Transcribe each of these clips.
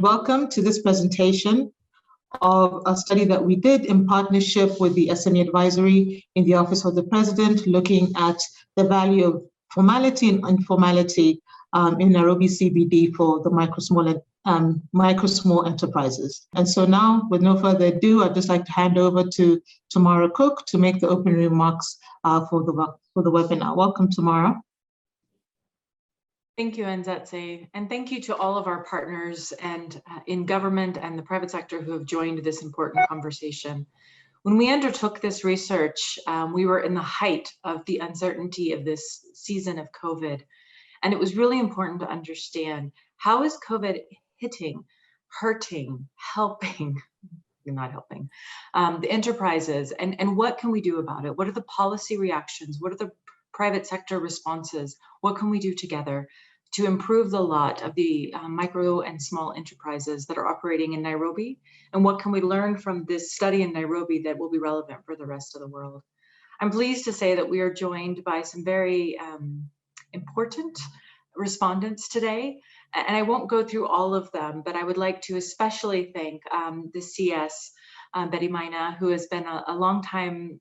welcome to this presentation of a study that we did in partnership with the SME Advisory in the Office of the President, looking at the value of formality and informality in Nairobi CBD for the micro small enterprises. And so now, with no further ado, I'd just like to hand over to Tamara Cook to make the opening remarks for the webinar. Welcome, Tamara. Thank you, Anzetse, and thank you to all of our partners and in government and the private sector who have joined this important conversation. When we undertook this research, we were in the height of the uncertainty of this season of COVID, and it was really important to understand how is COVID hitting, hurting, helping, not helping, the enterprises, and what can we do about it? What are the policy reactions? What are the private sector responses? What can we do together to improve the lot of the micro and small enterprises that are operating in Nairobi? And what can we learn from this study in Nairobi that will be relevant for the rest of the world? I'm pleased to say that we are joined by some very important respondents today. And I won't go through all of them, but I would like to especially thank the CS, Maina, who has been a long-time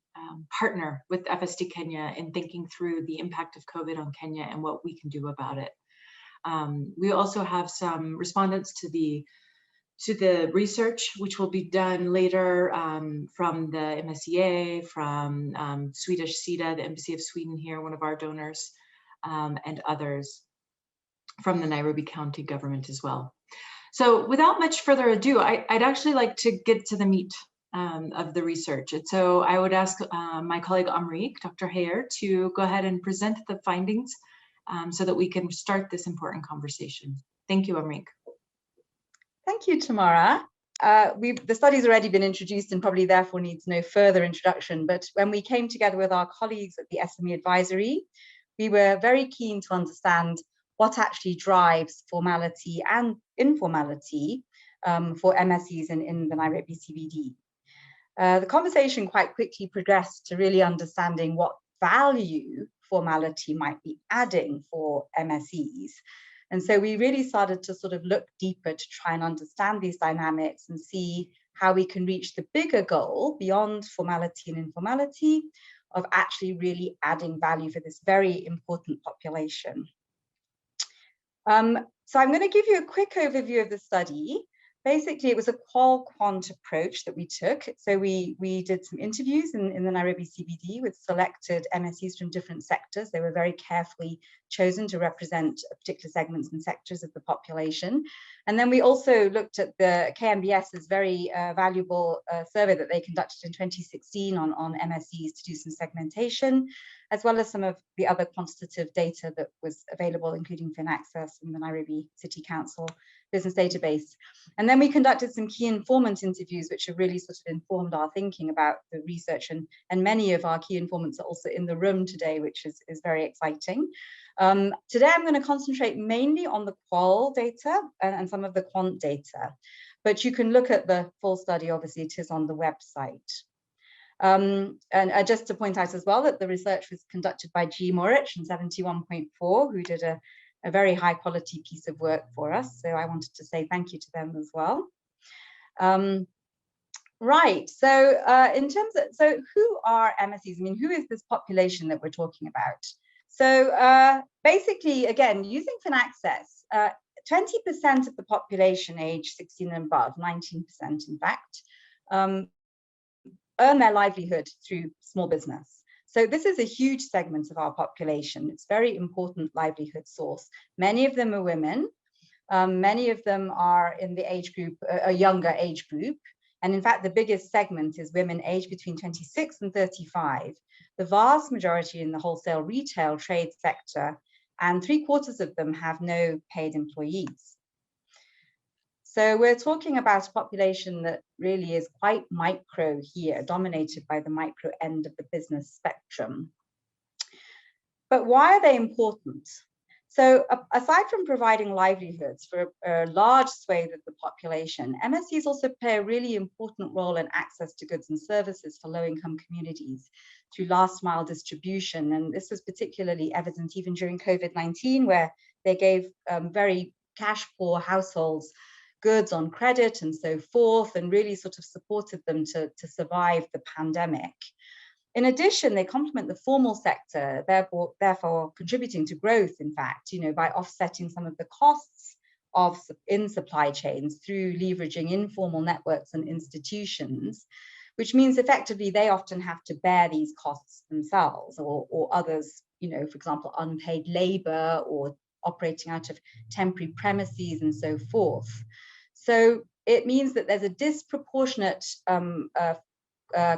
partner with FSD Kenya in thinking through the impact of COVID on Kenya and what we can do about it. We also have some respondents to the research, which will be done later from the MSEA, from Swedish SIDA, the Embassy of Sweden here, one of our donors, and others from the Nairobi County government as well. So without much further ado, I'd actually like to get to the meat of the research. And so I would ask my colleague Amrik, Dr. Heyer, to go ahead and present the findings so that we can start this important conversation. Thank you, Amrik. Thank you, Tamara. The study's already been introduced and probably therefore needs no further introduction. But when we came together with our colleagues at the SME Advisory, we were very keen to understand what actually drives formality and informality for MSEs in the Nairobi CBD. The conversation quite quickly progressed to really understanding what value formality might be adding for MSEs. And so we really started to sort of look deeper to try and understand these dynamics and see how we can reach the bigger goal beyond formality and informality of actually really adding value for this very important population. So I'm going to give you a quick overview of the study. Basically, it was a qual-quant approach that we took. So we did some interviews in the Nairobi CBD with selected MSEs from different sectors. They were very carefully chosen to represent particular segments and sectors of the population. And then we also looked at the KMBS's very valuable survey that they conducted in 2016 on MSEs to do some segmentation, as well as some of the other quantitative data that was available, including FinAccess and the Nairobi City Council business database. And then we conducted some key informant interviews, which have really sort of informed our thinking about the research. And many of our key informants are also in the room today, which is very exciting. Today, I'm going to concentrate mainly on the qual data and some of the quant data. But you can look at the full study, obviously, it is on the website. And just to point out as well that the research was conducted by G. Morich and 71.4, who did a very high quality piece of work for us. So I wanted to say thank you to them as well. Right, so in terms of, so who are MSEs? I mean, who is this population that we're talking about? So basically, again, using FinAccess, 20% of the population age 16 and above, 19% in fact, earn their livelihood through small business. So this is a huge segment of our population. It's a very important livelihood source. Many of them are women. Many of them are in the age group, a younger age group. And in fact, the biggest segment is women aged between 26 and 35. The vast majority in the wholesale retail trade sector, and 3/4 of them have no paid employees. So we're talking about a population that really is quite micro here, dominated by the micro end of the business spectrum. But why are they important? So aside from providing livelihoods for a large swathe of the population, MSEs also play a really important role in access to goods and services for low-income communities through last-mile distribution. And this was particularly evident even during COVID-19, where they gave very cash-poor households goods on credit and so forth, and really sort of supported them to survive the pandemic. In addition, they complement the formal sector, therefore contributing to growth, in fact, by offsetting some of the costs in supply chains through leveraging informal networks and institutions, which means effectively they often have to bear these costs themselves, or others, for example, unpaid labor or operating out of temporary premises and so forth. So it means that there's a disproportionate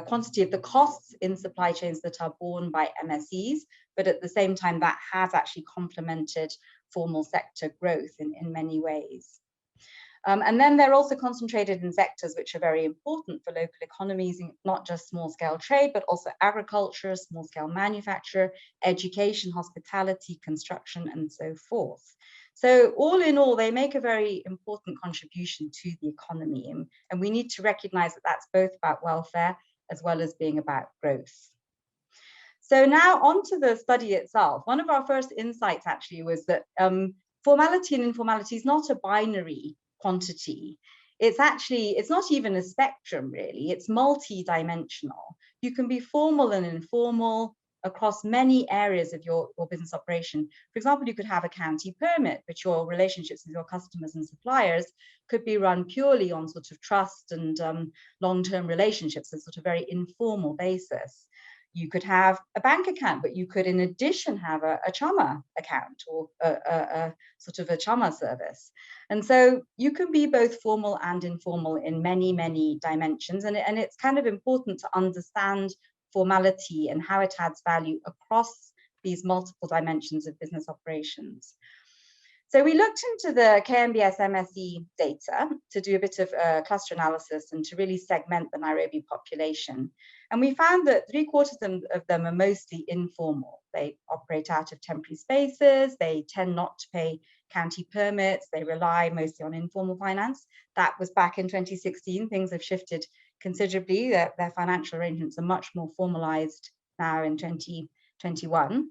quantity of the costs in supply chains that are borne by MSEs, but at the same time that has actually complemented formal sector growth in many ways. And then they're also concentrated in sectors which are very important for local economies, not just small scale trade, but also agriculture, small scale manufacture, education, hospitality, construction, and so forth. So all in all, they make a very important contribution to the economy. And we need to recognize that that's both about welfare as well as being about growth. So now onto the study itself. One of our first insights actually was that formality and informality is not a binary quantity. It's not even a spectrum really, it's multi-dimensional. You can be formal and informal across many areas of your business operation. For example, you could have a county permit, but your relationships with your customers and suppliers could be run purely on sort of trust and long-term relationships, a sort of very informal basis. You could have a bank account, but you could in addition have a chama account or a sort of a chama service. And so you can be both formal and informal in many, many dimensions. And it's kind of important to understand formality and how it adds value across these multiple dimensions of business operations. So we looked into the KMBS MSE data to do a bit of cluster analysis and to really segment the Nairobi population. And we found that 3/4 of them are mostly informal. They operate out of temporary spaces. They tend not to pay county permits. They rely mostly on informal finance. That was back in 2016. Things have shifted considerably. Their financial arrangements are much more formalized now in 2021.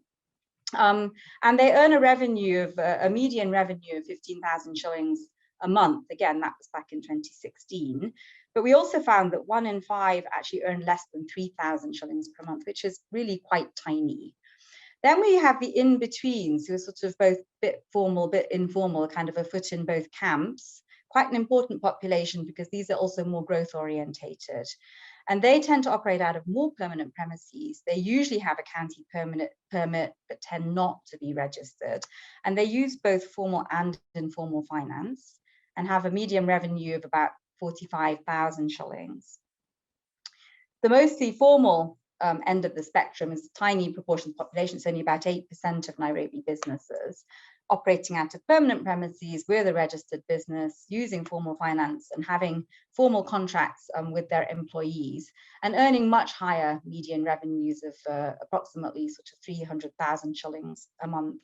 And they earn a median revenue of 15,000 shillings a month. Again, that was back in 2016. But we also found that 1 in 5 actually earn less than 3,000 shillings per month, which is really quite tiny. Then we have the in-betweens, who are sort of both bit formal, bit informal, kind of a foot in both camps. Quite an important population because these are also more growth orientated. And they tend to operate out of more permanent premises. They usually have a county permit, but tend not to be registered. And they use both formal and informal finance and have a median revenue of about 45,000 shillings. The mostly formal end of the spectrum is a tiny proportion of the population. It's only about 8% of Nairobi businesses operating out of permanent premises with a registered business, using formal finance and having formal contracts with their employees and earning much higher median revenues of approximately sort of 300,000 shillings a month.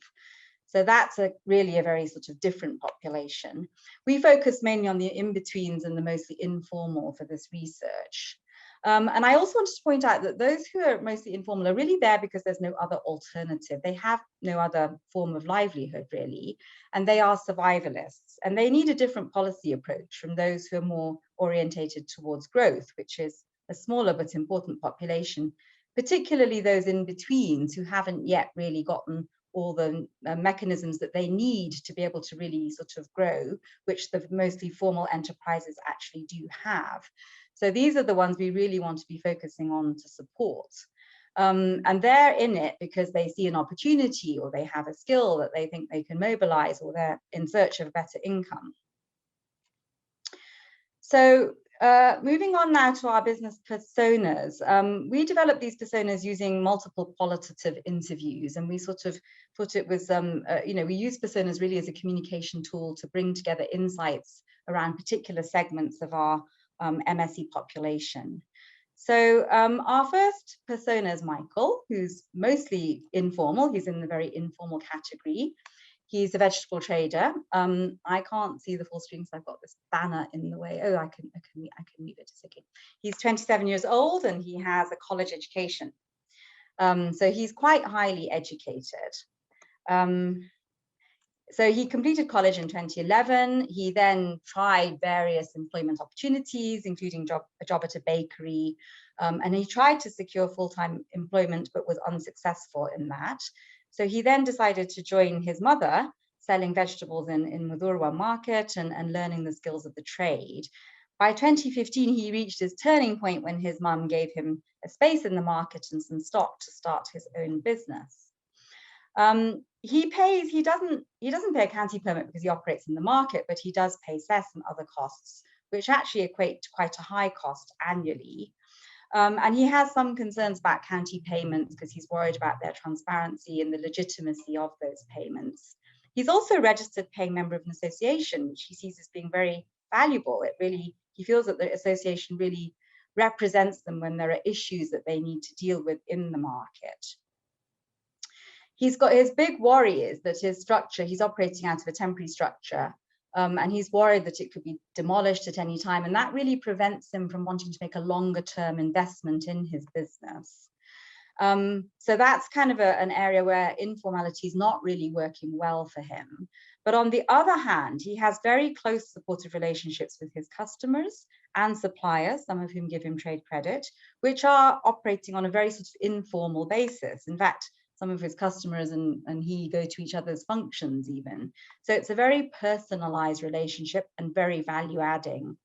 So that's really a very sort of different population. We focus mainly on the in-betweens and the mostly informal for this research. And I also wanted to point out that those who are mostly informal are really there because there's no other alternative. They have no other form of livelihood, really, and they are survivalists. And they need a different policy approach from those who are more orientated towards growth, which is a smaller but important population, particularly those in-betweens who haven't yet really gotten all the mechanisms that they need to be able to really sort of grow, which the mostly formal enterprises actually do have. So these are the ones we really want to be focusing on to support. And they're in it because they see an opportunity or they have a skill that they think they can mobilize or they're in search of better income. So moving on now to our business personas, we developed these personas using multiple qualitative interviews, and we sort of thought it was, we use personas really as a communication tool to bring together insights around particular segments of our MSE population. So our first persona is Michael, who's mostly informal. He's in the very informal category. He's a vegetable trader. I can't see the full screen, so I've got this banner in the way. Oh, I can move it a second. He's 27 years old and he has a college education. So he's quite highly educated. So he completed college in 2011. He then tried various employment opportunities, including a job at a bakery. And he tried to secure full-time employment, but was unsuccessful in that. So he then decided to join his mother, selling vegetables in Mudurwa market and learning the skills of the trade. By 2015, he reached his turning point when his mum gave him a space in the market and some stock to start his own business. He doesn't pay a county permit because he operates in the market, but he does pay cess and other costs, which actually equate to quite a high cost annually. And he has some concerns about county payments because he's worried about their transparency and the legitimacy of those payments. He's also a registered paying member of an association, which he sees as being very valuable. He feels that the association really represents them when there are issues that they need to deal with in the market. He's got his big worry is that his structure, he's operating out of a temporary structure, and he's worried that it could be demolished at any time. And that really prevents him from wanting to make a longer term investment in his business. So that's kind of an area where informality is not really working well for him. But on the other hand, he has very close supportive relationships with his customers and suppliers, some of whom give him trade credit, which are operating on a very sort of informal basis. In fact, some of his customers and he go to each other's functions even. So it's a very personalized relationship and very value adding.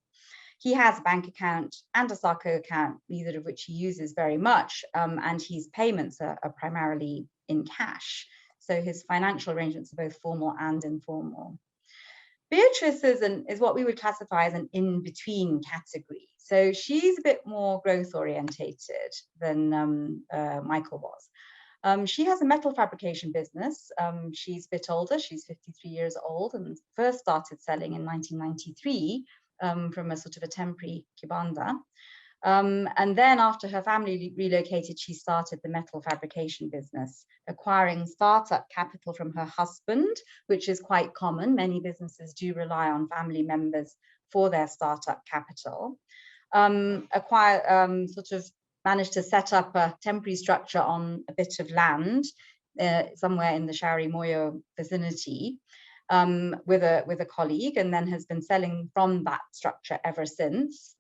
He has a bank account and a SACO account, neither of which he uses very much, and his payments are primarily in cash. So his financial arrangements are both formal and informal. Beatrice is what we would classify as an in-between category. So she's a bit more growth orientated than Michael was. She has a metal fabrication business. She's a bit older, she's 53 years old, and first started selling in 1993 from a sort of a temporary kibanda. And then after her family relocated, she started the metal fabrication business, acquiring startup capital from her husband, which is quite common. Many businesses do rely on family members for their startup capital. Sort of managed to set up a temporary structure on a bit of land somewhere in the Shari Moyo vicinity with a colleague, and then has been selling from that structure ever since.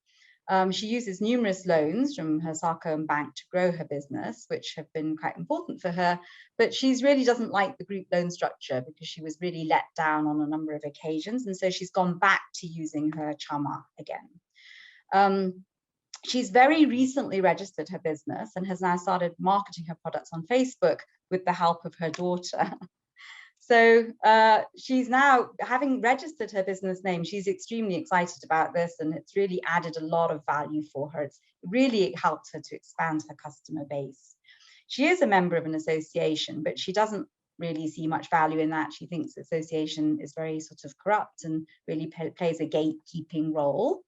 She uses numerous loans from her SACO and bank to grow her business, which have been quite important for her, but she really doesn't like the group loan structure because she was really let down on a number of occasions, and so she's gone back to using her chama again. She's very recently registered her business and has now started marketing her products on Facebook with the help of her daughter. So she's now, having registered her business name, she's extremely excited about this, and it's really added a lot of value for her. It's really helped her to expand her customer base. She is a member of an association, but she doesn't really see much value in that. She thinks the association is very sort of corrupt and really plays a gatekeeping role.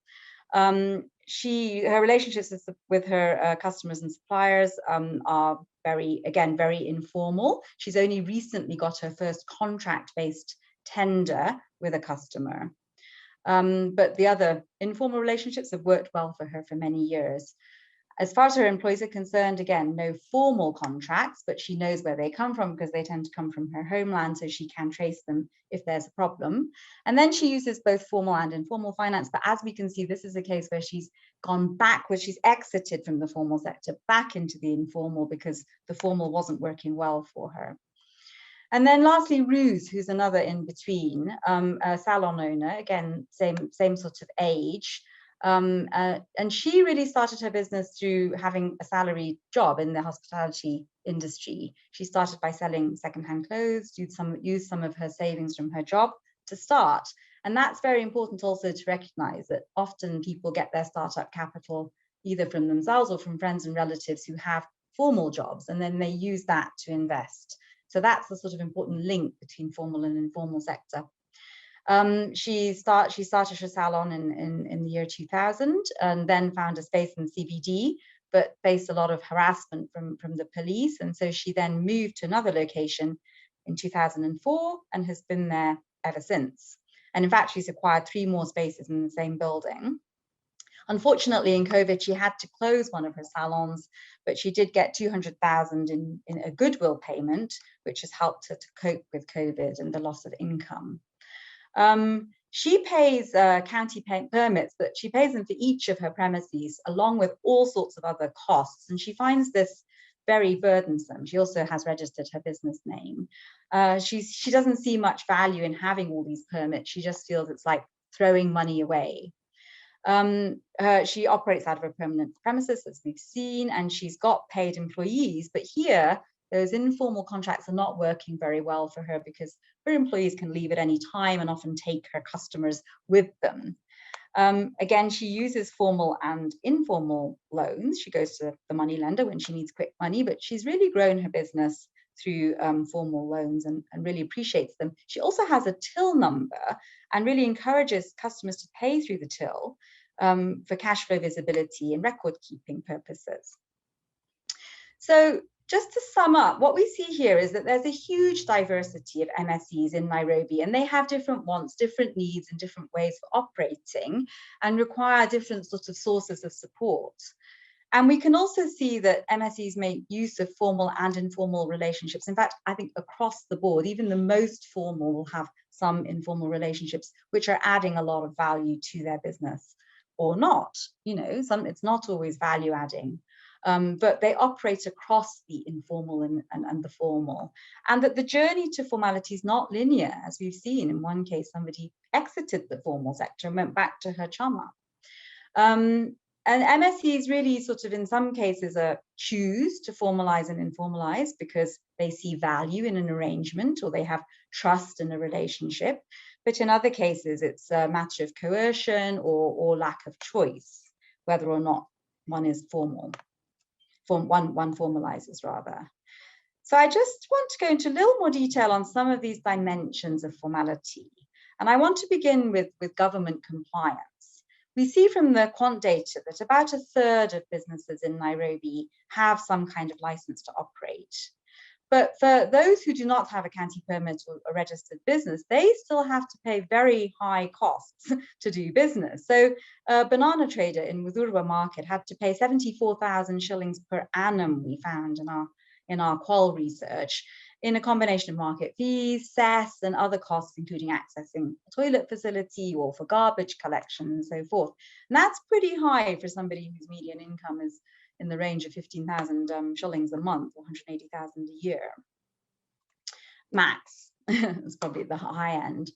Her relationships with her customers and suppliers are very informal. She's only recently got her first contract-based tender with a customer. But the other informal relationships have worked well for her for many years. As far as her employees are concerned, again, no formal contracts, but she knows where they come from because they tend to come from her homeland, so she can trace them if there's a problem. And then she uses both formal and informal finance, but as we can see, this is a case where she's gone backwards, she's exited from the formal sector back into the informal because the formal wasn't working well for her. And then lastly, Ruth, who's another in between, a salon owner, again, same sort of age. And she really started her business through having a salary job in the hospitality industry. She started by selling secondhand clothes, used some of her savings from her job to start. And that's very important also to recognize that often people get their startup capital either from themselves or from friends and relatives who have formal jobs, and then they use that to invest. So that's the sort of important link between formal and informal sector. She started her salon in the year 2000 and then found a space in CBD, but faced a lot of harassment from the police. And so she then moved to another location in 2004 and has been there ever since. And in fact, she's acquired 3 more spaces in the same building. Unfortunately, in COVID, she had to close one of her salons, but she did get 200,000 in a goodwill payment, which has helped her to cope with COVID and the loss of income. She pays county permits, but she pays them for each of her premises, along with all sorts of other costs. And she finds this very burdensome. She also has registered her business name. She doesn't see much value in having all these permits. She just feels it's like throwing money away. She operates out of a permanent premises, as we've seen, and she's got paid employees. But here, those informal contracts are not working very well for her because her employees can leave at any time and often take her customers with them. Again, she uses formal and informal loans. She goes to the money lender when she needs quick money, but she's really grown her business through formal loans and really appreciates them. She also has a till number and really encourages customers to pay through the till for cash flow visibility and record keeping purposes. So just to sum up, what we see here is that there's a huge diversity of MSEs in Nairobi, and they have different wants, different needs, and different ways of operating, and require different sorts of sources of support. And we can also see that MSEs make use of formal and informal relationships. In fact, I think across the board, even the most formal will have some informal relationships, which are adding a lot of value to their business, or not. You know, it's not always value adding. But they operate across the informal and the formal, and that the journey to formality is not linear, as we've seen. In one case, somebody exited the formal sector and went back to her chama. And MSEs really sort of, in some cases, choose to formalize and informalize because they see value in an arrangement or they have trust in a relationship. But in other cases, it's a matter of coercion or lack of choice, whether or not one is formal. One formalizes rather. So I just want to go into a little more detail on some of these dimensions of formality. And I want to begin with government compliance. We see from the quant data that about 1/3 of businesses in Nairobi have some kind of license to operate. But for those who do not have a county permit or a registered business, they still have to pay very high costs to do business. So a banana trader in Muthurwa market had to pay 74,000 shillings per annum, we found in our qual research, in a combination of market fees, cess, and other costs, including accessing a toilet facility or for garbage collection and so forth. And that's pretty high for somebody whose median income is in the range of 15,000 shillings a month, or 180,000 a year. Max is probably the high end.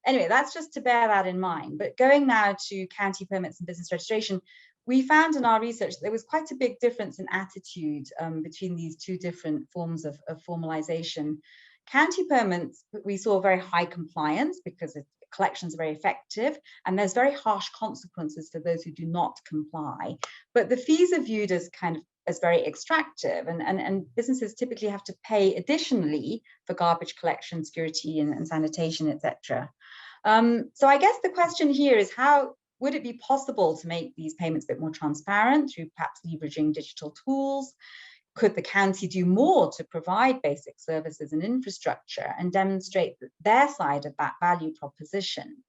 Anyway, that's just to bear that in mind. But going now to county permits and business registration, we found in our research that there was quite a big difference in attitude between these two different forms of formalization. County permits, we saw very high compliance because collections are very effective, and there's very harsh consequences for those who do not comply. But the fees are viewed as very extractive, and businesses typically have to pay additionally for garbage collection, security, and sanitation, etc. So I guess the question here is, how would it be possible to make these payments a bit more transparent through perhaps leveraging digital tools? Could the county do more to provide basic services and infrastructure and demonstrate their side of that value proposition?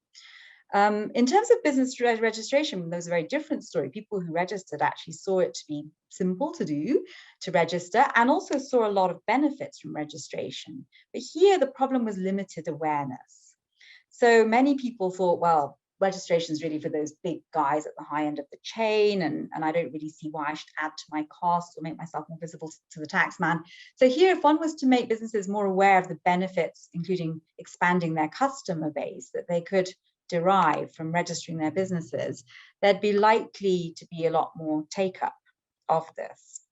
In terms of business registration, there was a very different story. People who registered actually saw it to be simple to do, to register, and also saw a lot of benefits from registration. But here the problem was limited awareness. So many people thought, well, registration is really for those big guys at the high end of the chain, and I don't really see why I should add to my costs or make myself more visible to the tax man. So here, if one was to make businesses more aware of the benefits, including expanding their customer base that they could derive from registering their businesses, there'd be likely to be a lot more take-up of this.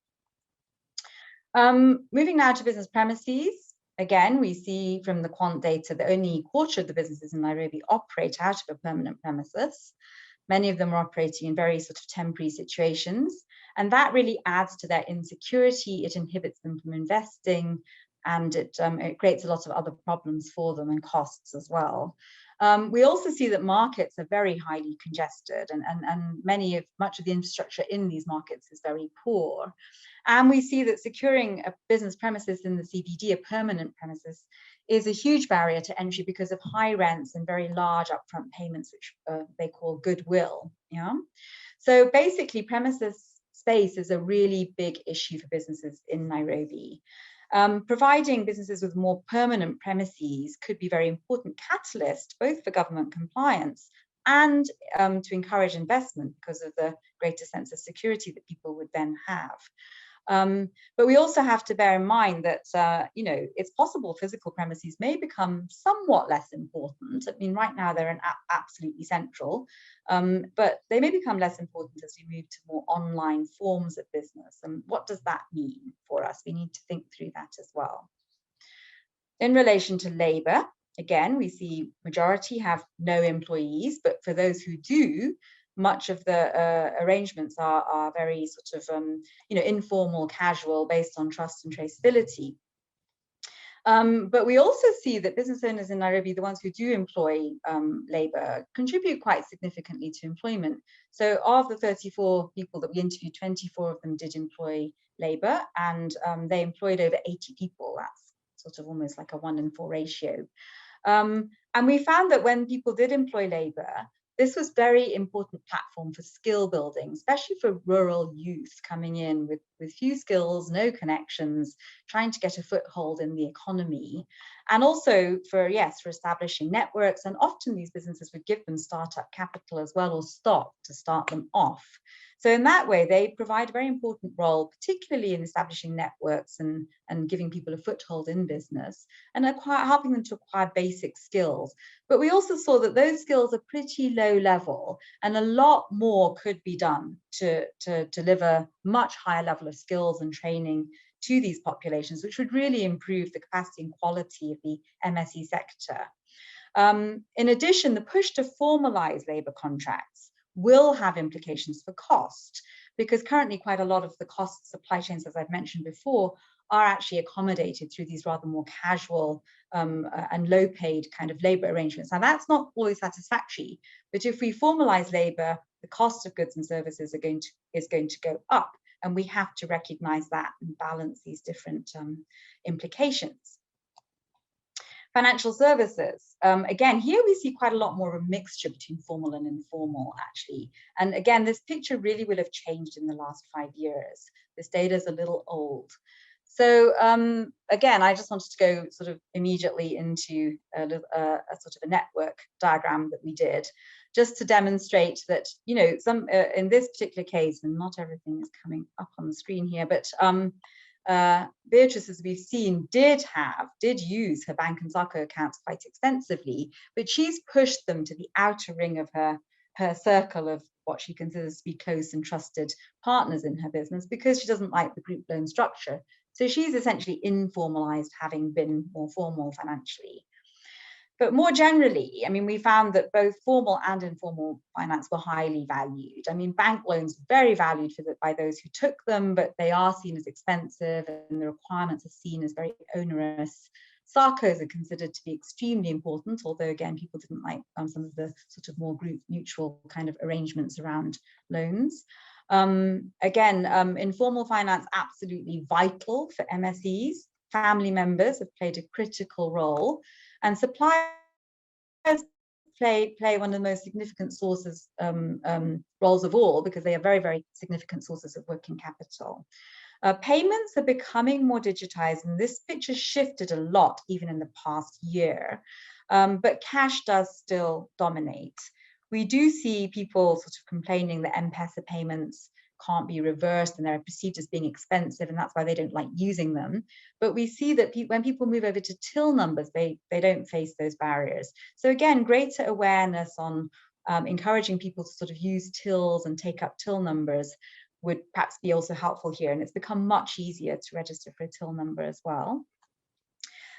Moving now to business premises. Again, we see from the quant data that only 1/4 of the businesses in Nairobi operate out of a permanent premises. Many of them are operating in very sort of temporary situations, and that really adds to their insecurity. It inhibits them from investing, and it creates a lot of other problems for them and costs as well. We also see that markets are very highly congested, and much of the infrastructure in these markets is very poor. And we see that securing a business premises in the CBD, a permanent premises, is a huge barrier to entry because of high rents and very large upfront payments, which they call goodwill. Yeah. So basically, premises space is a really big issue for businesses in Nairobi. Providing businesses with more permanent premises could be a very important catalyst, both for government compliance and to encourage investment because of the greater sense of security that people would then have. But we also have to bear in mind that, it's possible physical premises may become somewhat less important. I mean, right now they're absolutely central, but they may become less important as we move to more online forms of business. And what does that mean for us? We need to think through that as well. In relation to labor, again, we see majority have no employees, but for those who do, much of the arrangements are very sort of, informal, casual, based on trust and traceability. But we also see that business owners in Nairobi, the ones who do employ labor, contribute quite significantly to employment. So of the 34 people that we interviewed, 24 of them did employ labor, and they employed over 80 people. That's sort of almost like a 1 in 4 ratio. And we found that when people did employ labor, this was very important platform for skill building, especially for rural youth coming in with few skills, no connections, trying to get a foothold in the economy. And also for establishing networks. And often these businesses would give them startup capital as well, or stock to start them off. So in that way, they provide a very important role, particularly in establishing networks and giving people a foothold in business and helping them to acquire basic skills. But we also saw that those skills are pretty low level, and a lot more could be done to deliver much higher level of skills and training to these populations, which would really improve the capacity and quality of the MSE sector. In addition, the push to formalize labor contracts will have implications for cost, because currently quite a lot of the cost supply chains, as I've mentioned before, are actually accommodated through these rather more casual and low paid kind of labor arrangements. Now that's not always satisfactory, but if we formalize labor, the cost of goods and services is going to go up, and we have to recognize that and balance these different implications. Financial services. Again, here we see quite a lot more of a mixture between formal and informal, actually. And again, this picture really will have changed in the last 5 years. This data is a little old. So again, I just wanted to go sort of immediately into a sort of a network diagram that we did, just to demonstrate that, in this particular case, and not everything is coming up on the screen here, but Beatrice, as we've seen, did use her bank and SACCO accounts quite extensively, but she's pushed them to the outer ring of her circle of what she considers to be close and trusted partners in her business, because she doesn't like the group loan structure. So she's essentially informalized, having been more formal financially. But more generally, I mean, we found that both formal and informal finance were highly valued. I mean, bank loans very valued by those who took them, but they are seen as expensive and the requirements are seen as very onerous. SACCOs are considered to be extremely important, although again, people didn't like some of the sort of more group mutual kind of arrangements around loans. Informal finance, absolutely vital for MSEs. Family members have played a critical role, and suppliers play one of the most significant sources, roles of all, because they are very, very significant sources of working capital. Payments are becoming more digitized, and this picture shifted a lot even in the past year, but cash does still dominate. We do see people sort of complaining that M-Pesa payments can't be reversed and they're perceived as being expensive, and that's why they don't like using them. But we see that when people move over to till numbers, they don't face those barriers. So again, greater awareness on encouraging people to sort of use tills and take up till numbers would perhaps be also helpful here. And it's become much easier to register for a till number as well.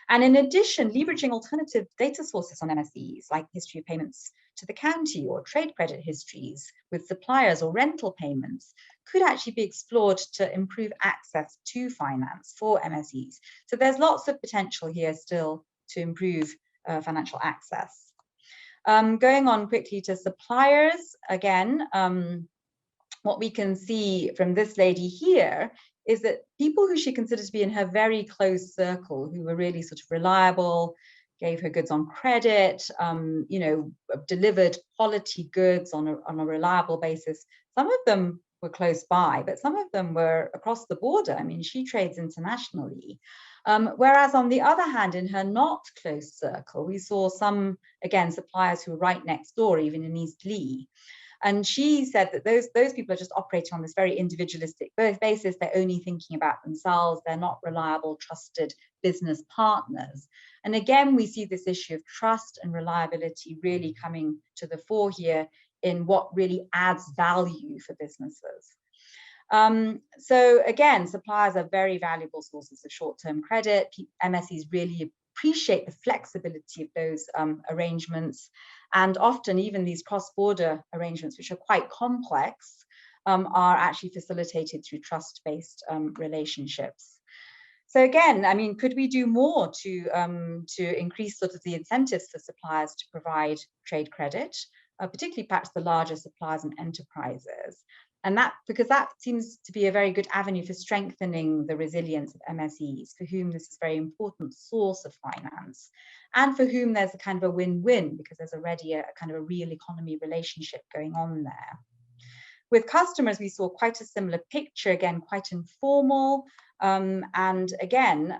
And in addition, leveraging alternative data sources on MSEs, like history of payments to the county or trade credit histories with suppliers or rental payments, could actually be explored to improve access to finance for MSEs. So there's lots of potential here still to improve financial access. Going on quickly to suppliers, again, what we can see from this lady here is that people who she considers to be in her very close circle, who were really sort of reliable, gave her goods on credit, you know, delivered quality goods on a reliable basis. Some of them were close by, but some of them were across the border. I mean, she trades internationally. Whereas on the other hand, in her not close circle, we saw some, again, suppliers who were right next door, even in East Leigh. And she said that those people are just operating on this very individualistic basis. They're only thinking about themselves. They're not reliable, trusted business partners. And again, we see this issue of trust and reliability really coming to the fore here in what really adds value for businesses. So again, suppliers are very valuable sources of short-term credit. MSEs really appreciate the flexibility of those arrangements, and often even these cross-border arrangements, which are quite complex, are actually facilitated through trust-based relationships. So again, I mean, could we do more to increase sort of the incentives for suppliers to provide trade credit, particularly perhaps the larger suppliers and enterprises? And that, because that seems to be a very good avenue for strengthening the resilience of MSEs, for whom this is a very important source of finance, and for whom there's a kind of a win-win, because there's already a kind of a real economy relationship going on there. With customers, we saw quite a similar picture, again, quite informal. And again,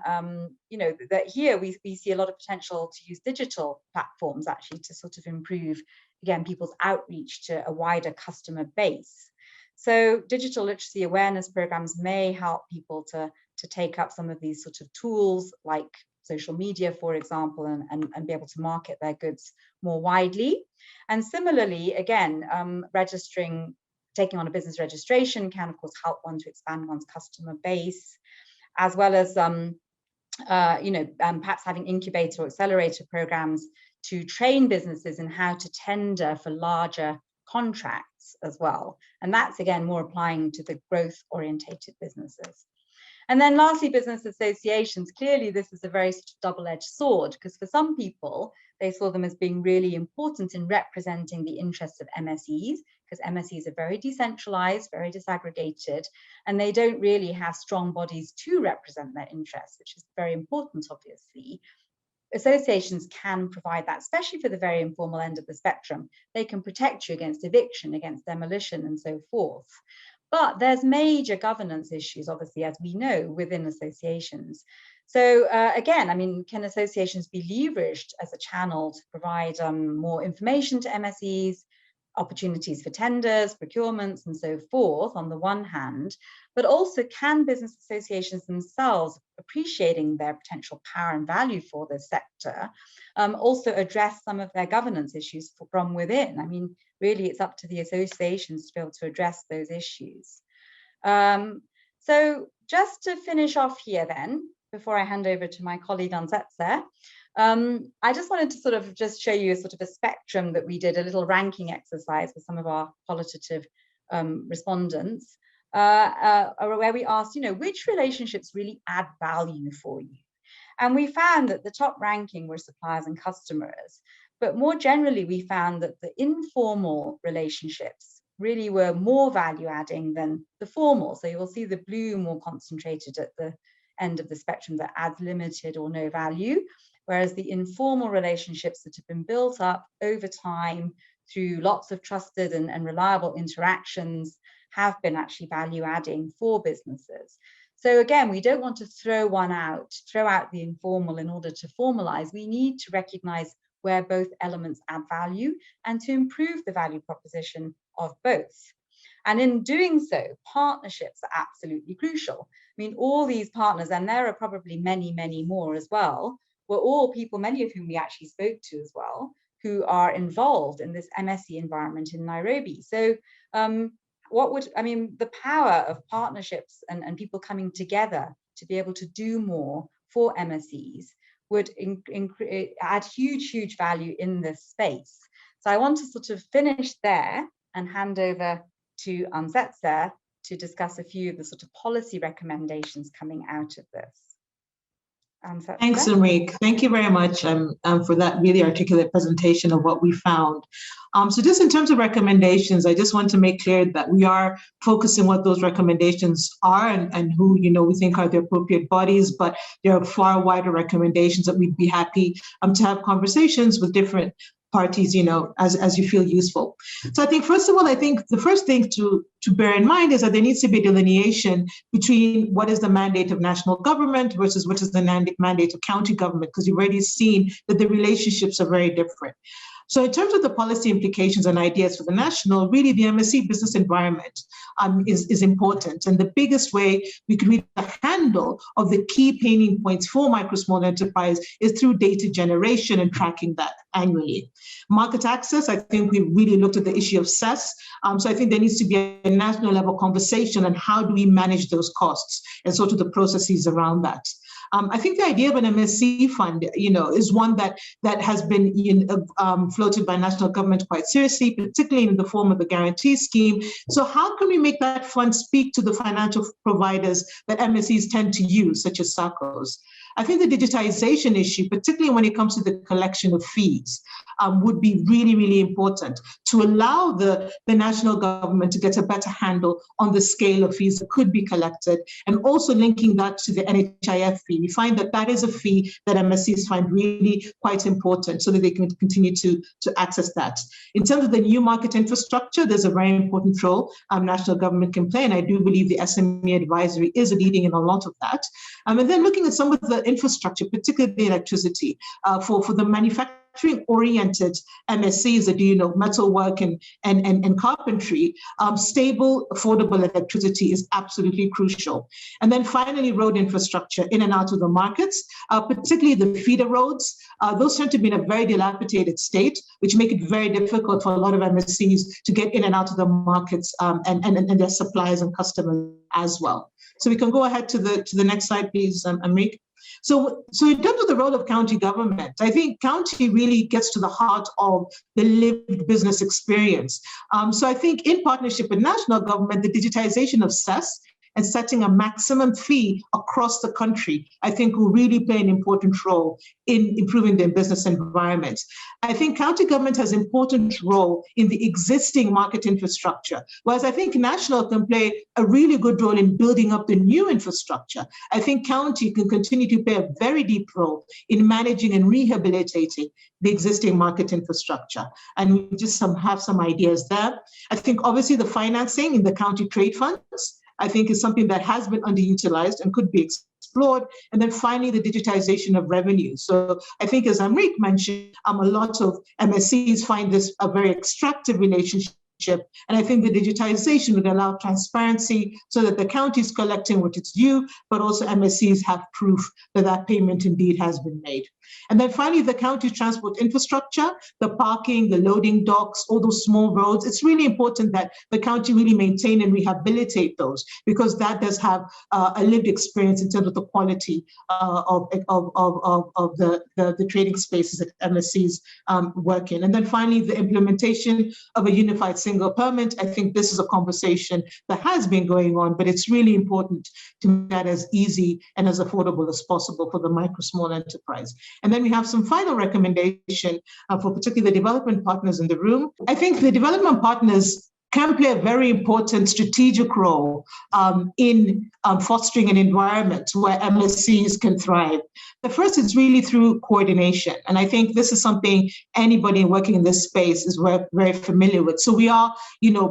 you know, that here we see a lot of potential to use digital platforms actually to sort of improve, again, people's outreach to a wider customer base. So digital literacy awareness programs may help people to take up some of these sort of tools like social media, for example, and be able to market their goods more widely. And similarly, again, taking on a business registration can, of course, help one to expand one's customer base, as well as, you know, perhaps having incubator or accelerator programs to train businesses in how to tender for larger contracts as well. And that's, again, more applying to the growth-orientated businesses. And then lastly, business associations. Clearly, this is a very sort of double-edged sword, because for some people, they saw them as being really important in representing the interests of MSEs, because MSEs are very decentralized, very disaggregated, and they don't really have strong bodies to represent their interests, which is very important, obviously. Associations can provide that, especially for the very informal end of the spectrum. They can protect you against eviction, against demolition, and so forth. But there's major governance issues, obviously, as we know, within associations. So again, I mean, can associations be leveraged as a channel to provide more information to MSEs, opportunities for tenders, procurements, and so forth, on the one hand, but also can business associations themselves, appreciating their potential power and value for this sector, also address some of their governance issues from within? I mean, really, it's up to the associations to be able to address those issues. So just to finish off here then, before I hand over to my colleague Anzetse, I just wanted to sort of just show you a sort of a spectrum that we did, a little ranking exercise with some of our qualitative respondents, where we asked, you know, which relationships really add value for you? And we found that the top ranking were suppliers and customers, but more generally, we found that the informal relationships really were more value adding than the formal. So you'll see the blue more concentrated at the end of the spectrum that adds limited or no value, whereas the informal relationships that have been built up over time through lots of trusted and reliable interactions have been actually value adding for businesses. So again, we don't want to throw out the informal in order to formalize. We need to recognize where both elements add value and to improve the value proposition of both. And in doing so, partnerships are absolutely crucial. I mean, all these partners, and there are probably many, many more as well, were all people, many of whom we actually spoke to as well, who are involved in this MSE environment in Nairobi. So the power of partnerships and people coming together to be able to do more for MSEs would add huge, huge value in this space. So I want to sort of finish there and hand over to Anzetse to discuss a few of the sort of policy recommendations coming out of this. Anzetse. Thanks, Amrik. Thank you very much for that really articulate presentation of what we found. So just in terms of recommendations, I just want to make clear that we are focusing what those recommendations are and who, we think are the appropriate bodies, but there are far wider recommendations that we'd be happy to have conversations with different parties, as you feel useful. So I think, first of all, the first thing to bear in mind is that there needs to be a delineation between what is the mandate of national government versus what is the mandate of county government, because you've already seen that the relationships are very different. So in terms of the policy implications and ideas for the national, really the MSE business environment is important. And the biggest way we could reach the handle of the key pain points for micro small enterprise is through data generation and tracking that annually. Market access, I think we really looked at the issue of cess. So I think there needs to be a national level conversation on how do we manage those costs and sort of the processes around that. I think the idea of an MSE fund, is one that has been floated by national government quite seriously, particularly in the form of the guarantee scheme. So how can we make that fund speak to the financial providers that MSEs tend to use, such as SACCOs? I think the digitization issue, particularly when it comes to the collection of fees, would be really, really important to allow the national government to get a better handle on the scale of fees that could be collected, and also linking that to the NHIF fee. We find that is a fee that MSEs find really quite important so that they can continue to access that. In terms of the new market infrastructure, there's a very important role national government can play, and I do believe the SME Advisory is leading in a lot of that. And then looking at some of the infrastructure, particularly the electricity, for the manufacturing-oriented MSCs that do metalwork and carpentry, stable, affordable electricity is absolutely crucial. And then finally, road infrastructure in and out of the markets, particularly the feeder roads. Those tend to be in a very dilapidated state, which make it very difficult for a lot of MSCs to get in and out of the markets and their suppliers and customers as well. So we can go ahead to the next slide, please, Amrik. So in terms of the role of county government, I think county really gets to the heart of the lived business experience. So I think in partnership with national government, the digitization of cess and setting a maximum fee across the country, I think will really play an important role in improving their business environment. I think county government has an important role in the existing market infrastructure, whereas I think national can play a really good role in building up the new infrastructure. I think county can continue to play a very deep role in managing and rehabilitating the existing market infrastructure. And we just have some ideas there. I think obviously the financing in the county trade funds, I think is something that has been underutilized and could be explored. And then finally, the digitization of revenue. So I think, as Amrik mentioned, a lot of MSEs find this a very extractive relationship. And I think the digitization would allow transparency so that the county is collecting what it's due, but also MSEs have proof that that payment indeed has been made. And then finally, the county transport infrastructure, the parking, the loading docks, all those small roads. It's really important that the county really maintain and rehabilitate those, because that does have a lived experience in terms of the quality of the trading spaces that MSEs work in. And then finally, the implementation of a unified single permit. I think this is a conversation that has been going on, but it's really important to make that as easy and as affordable as possible for the micro small enterprise. And then we have some final recommendation for particularly the development partners in the room. I think the development partners can play a very important strategic role in fostering an environment where MSCs can thrive. The first is really through coordination. And I think this is something anybody working in this space is very familiar with. So we are,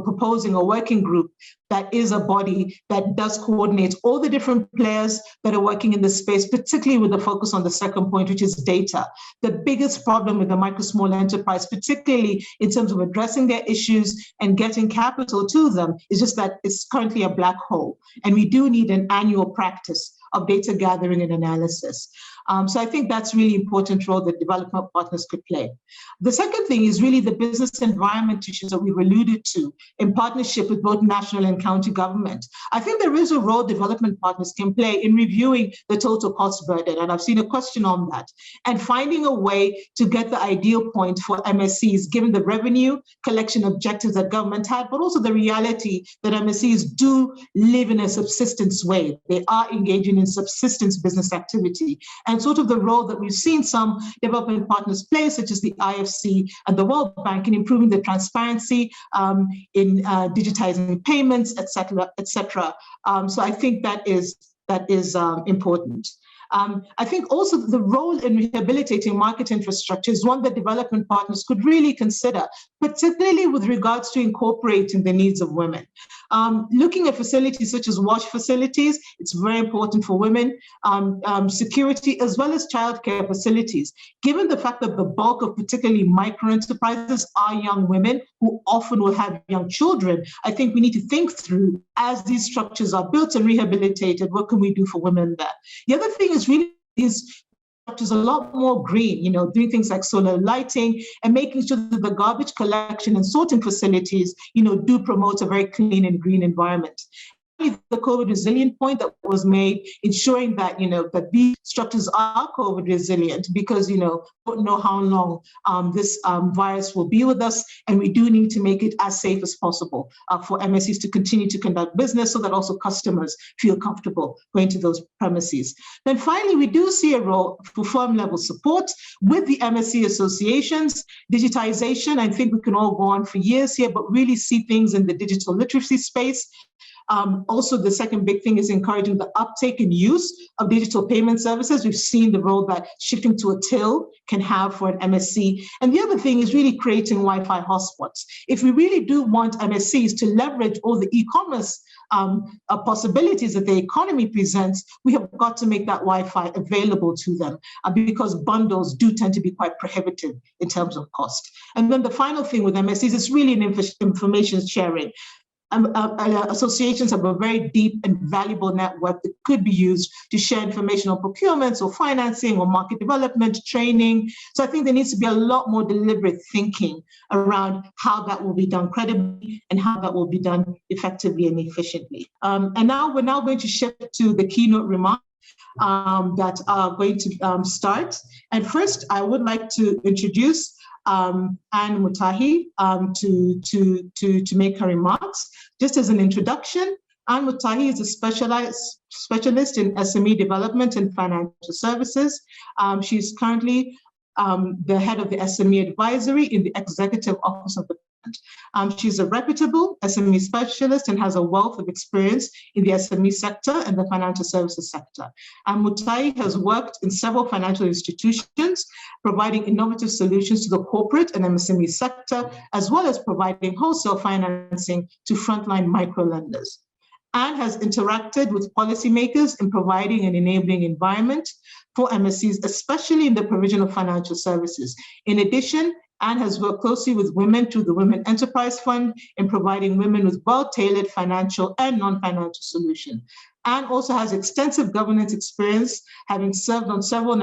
proposing a working group that is a body that does coordinate all the different players that are working in this space, particularly with the focus on the second point, which is data. The biggest problem with the micro small enterprise, particularly in terms of addressing their issues and getting capital to them, is just that it's currently a black hole. And we do need an annual practice of data gathering and analysis. So I think that's really important role that development partners could play. The second thing is really the business environment issues that we've alluded to in partnership with both national and county government. I think there is a role development partners can play in reviewing the total cost burden, and I've seen a question on that, and finding a way to get the ideal point for MSCs, given the revenue collection objectives that government had, but also the reality that MSCs do live in a subsistence way. They are engaging in subsistence business activity. And and sort of the role that we've seen some development partners play, such as the IFC and the World Bank, in improving the transparency in digitizing payments, et cetera, et cetera. So I think that is important. I think also the role in rehabilitating market infrastructure is one that development partners could really consider, particularly with regards to incorporating the needs of women. Looking at facilities such as wash facilities, it's very important for women, security, as well as childcare facilities. Given the fact that the bulk of particularly micro enterprises are young women who often will have young children, I think we need to think through, as these structures are built and rehabilitated, what can we do for women there? The other thing is really these structures a lot more green, doing things like solar lighting and making sure that the garbage collection and sorting facilities, do promote a very clean and green environment. The COVID resilient point that was made, ensuring that that these structures are COVID resilient, because we don't know how long this virus will be with us, and we do need to make it as safe as possible for MSEs to continue to conduct business, so that also customers feel comfortable going to those premises. Then finally, we do see a role for firm level support with the MSE associations, digitization. I think we can all go on for years here, but really see things in the digital literacy space. Also, the second big thing is encouraging the uptake and use of digital payment services. We've seen the role that shifting to a till can have for an MSE. And the other thing is really creating Wi-Fi hotspots. If we really do want MSEs to leverage all the e-commerce possibilities that the economy presents, we have got to make that Wi-Fi available to them, because bundles do tend to be quite prohibitive in terms of cost. And then the final thing with MSEs is really an information sharing. Associations have a very deep and valuable network that could be used to share information on procurements or financing or market development, training. So I think there needs to be a lot more deliberate thinking around how that will be done credibly and how that will be done effectively and efficiently. And now we're going to shift to the keynote remarks that are going to start. And first, I would like to introduce Anne Mutahi to make her remarks. Just as an introduction, Anne Mutahi is a specialist in SME development and financial services. She's currently the head of the SME Advisory in the Executive Office of the President. She's a reputable SME specialist and has a wealth of experience in the SME sector and the financial services sector. Mutahi has worked in several financial institutions, providing innovative solutions to the corporate and MSME sector, as well as providing wholesale financing to frontline micro lenders. Anne has interacted with policymakers in providing an enabling environment for MSEs, especially in the provision of financial services. In addition, Anne has worked closely with women through the Women Enterprise Fund in providing women with well-tailored financial and non-financial solutions. Anne also has extensive governance experience, having served on several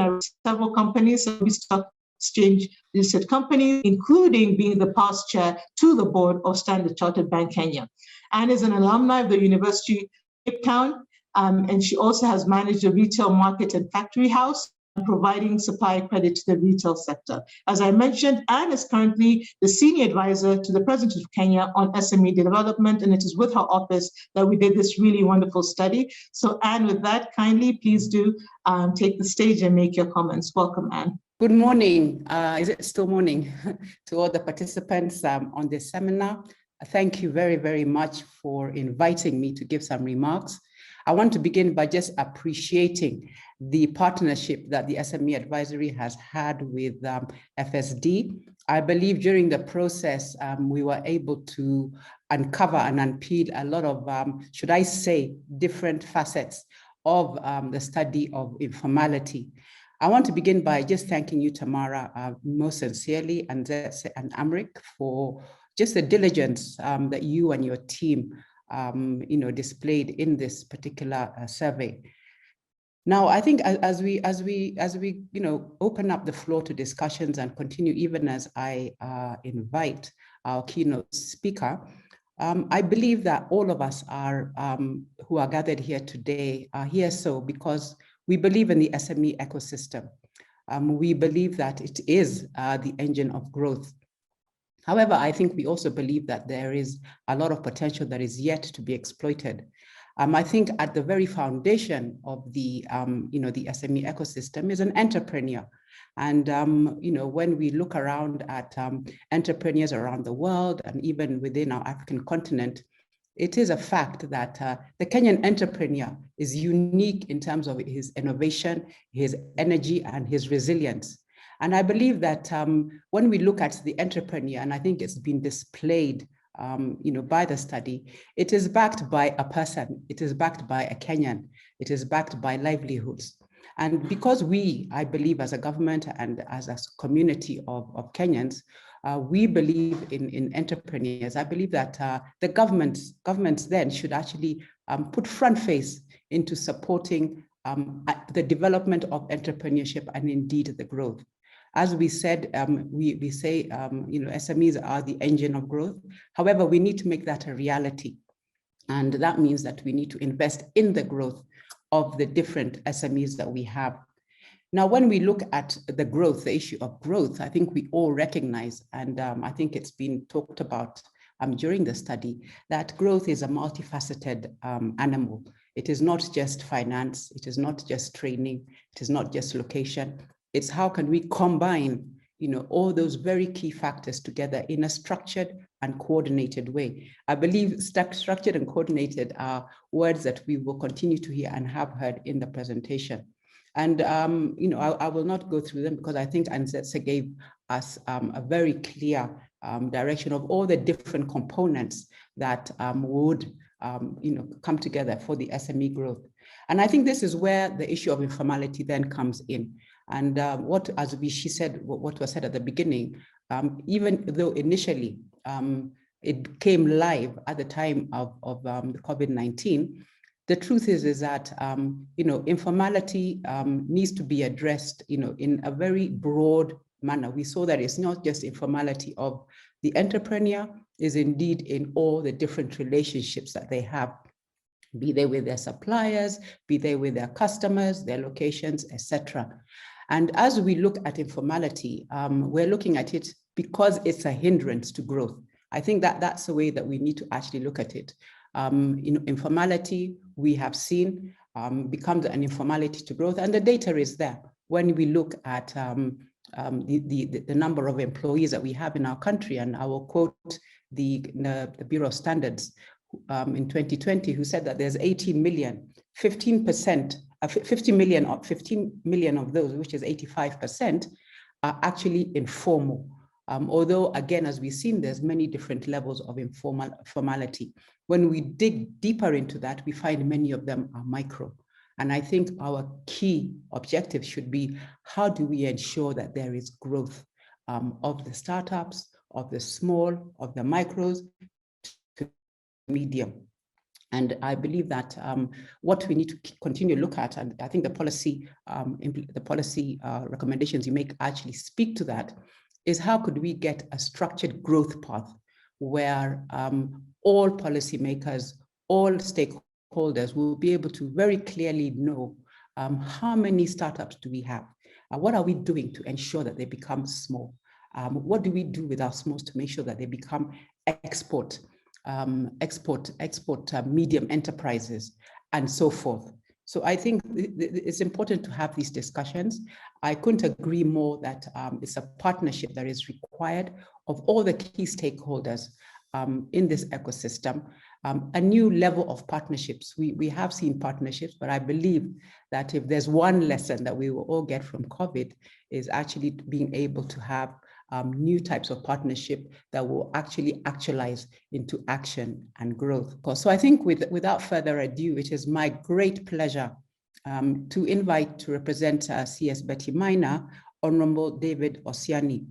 companies, stock exchange listed companies, including being the past chair to the board of Standard Chartered Bank Kenya. Anne is an alumni of the University of Cape Town, and she also has managed a retail market and factory house, providing supply credit to the retail sector. As I mentioned, Anne is currently the senior advisor to the President of Kenya on SME development, and it is with her office that we did this really wonderful study. So Anne, with that, kindly please do take the stage and make your comments. Welcome, Anne. Good morning. Is it still morning? To all the participants on this seminar. Thank you very, very much for inviting me to give some remarks. I want to begin by just appreciating the partnership that the SME Advisory has had with FSD. I believe during the process, we were able to uncover and unpeel a lot of, should I say, different facets of the study of informality. I want to begin by just thanking you, Tamara, most sincerely, Anzetse and Amrik, for just the diligence that you and your team displayed in this particular survey. Now, I think as we open up the floor to discussions and continue, even as I invite our keynote speaker, I believe that all of us are who are gathered here today are here so because we believe in the SME ecosystem. We believe that it is the engine of growth. However, I think we also believe that there is a lot of potential that is yet to be exploited. I think at the very foundation of the, the SME ecosystem is an entrepreneur. And, when we look around at entrepreneurs around the world and even within our African continent, it is a fact that the Kenyan entrepreneur is unique in terms of his innovation, his energy, and his resilience. And I believe that when we look at the entrepreneur, and I think it's been displayed by the study, it is backed by a person, it is backed by a Kenyan, it is backed by livelihoods. And because I believe as a government and as a community of Kenyans, we believe in entrepreneurs. I believe that the governments then should actually put front face into supporting the development of entrepreneurship and indeed the growth. As we said, we say, SMEs are the engine of growth. However, we need to make that a reality. And that means that we need to invest in the growth of the different SMEs that we have. Now, when we look at the growth, the issue of growth, I think we all recognize, and I think it's been talked about during the study, that growth is a multifaceted animal. It is not just finance, it is not just training, it is not just location. It's how can we combine, all those very key factors together in a structured and coordinated way. I believe structured and coordinated are words that we will continue to hear and have heard in the presentation. And, I will not go through them because I think Anzetse gave us a very clear direction of all the different components that would, come together for the SME growth. And I think this is where the issue of informality then comes in. And she said, what was said at the beginning, even though initially it came live at the time of the COVID-19, the truth is that, informality needs to be addressed, in a very broad manner. We saw that it's not just informality of the entrepreneur, is indeed in all the different relationships that they have, be they with their suppliers, be they with their customers, their locations, etc. And as we look at informality, we're looking at it because it's a hindrance to growth. I think that that's the way that we need to actually look at it. Informality, we have seen, becomes an informality to growth, and the data is there. When we look at the number of employees that we have in our country, and I will quote the Bureau of Standards in 2020, who said that there's 18 million, 15%, 15 million of those, which is 85%, are actually informal. Although, again, as we've seen, there's many different levels of formality. When we dig deeper into that, we find many of them are micro. And I think our key objective should be, how do we ensure that there is growth of the startups, of the small, of the micros to medium? And I believe that what we need to continue to look at, and I think the policy recommendations you make actually speak to that, is how could we get a structured growth path where all policymakers, all stakeholders will be able to very clearly know how many startups do we have? What are we doing to ensure that they become small? What do we do with our smalls to make sure that they become export medium enterprises and so forth? So I think it's important to have these discussions. I couldn't agree more that it's a partnership that is required of all the key stakeholders in this ecosystem. A new level of partnerships. We have seen partnerships, but I believe that if there's one lesson that we will all get from COVID, is actually being able to have new types of partnership that will actually actualize into action and growth. So I think without further ado, it is my great pleasure to invite to represent CS Betty Maina, Honorable David Osiany.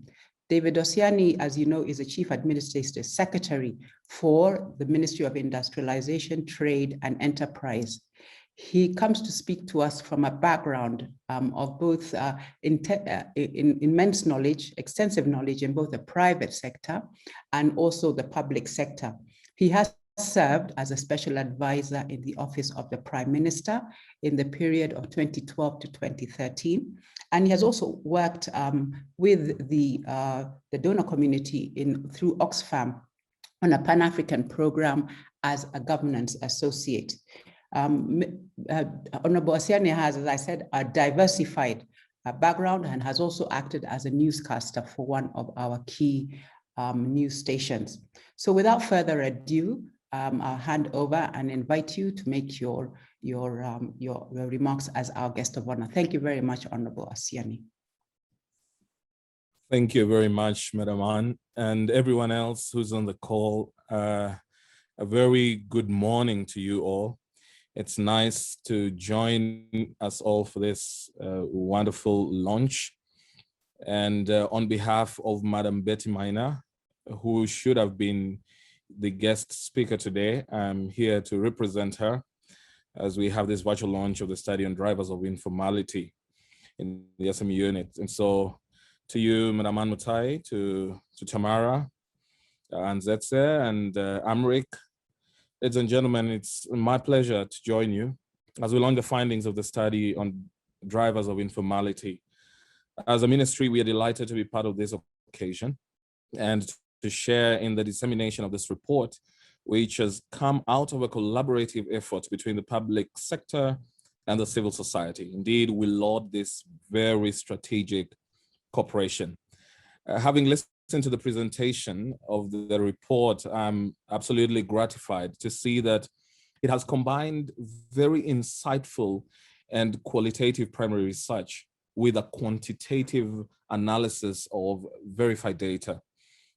David Osiany, as you know, is the Chief Administrative Secretary for the Ministry of Industrialization, Trade and Enterprise. He comes to speak to us from a background of both immense knowledge, extensive knowledge in both the private sector and also the public sector. He has served as a special advisor in the Office of the Prime Minister in the period of 2012 to 2013. And he has also worked with the donor community through Oxfam on a Pan-African program as a governance associate. Honorable Osiany has, as I said, a diversified background and has also acted as a newscaster for one of our key news stations. So without further ado, I'll hand over and invite you to make your remarks as our guest of honor. Thank you very much, Honorable Osiany. Thank you very much, Madam Ann, and everyone else who's on the call. A very good morning to you all. It's nice to join us all for this wonderful launch. And on behalf of Madam Betty Maina, who should have been the guest speaker today, I'm here to represent her as we have this virtual launch of the study on drivers of informality in the SME unit. And so to you, Madam Mutahi, to Tamara, Anzetse, and Amrik, ladies and gentlemen, it's my pleasure to join you as we launch the findings of the study on drivers of informality. As a ministry, we are delighted to be part of this occasion and to share in the dissemination of this report, which has come out of a collaborative effort between the public sector and the civil society. Indeed, we laud this very strategic cooperation. Having listened to the presentation of the report, I'm absolutely gratified to see that it has combined very insightful and qualitative primary research with a quantitative analysis of verified data.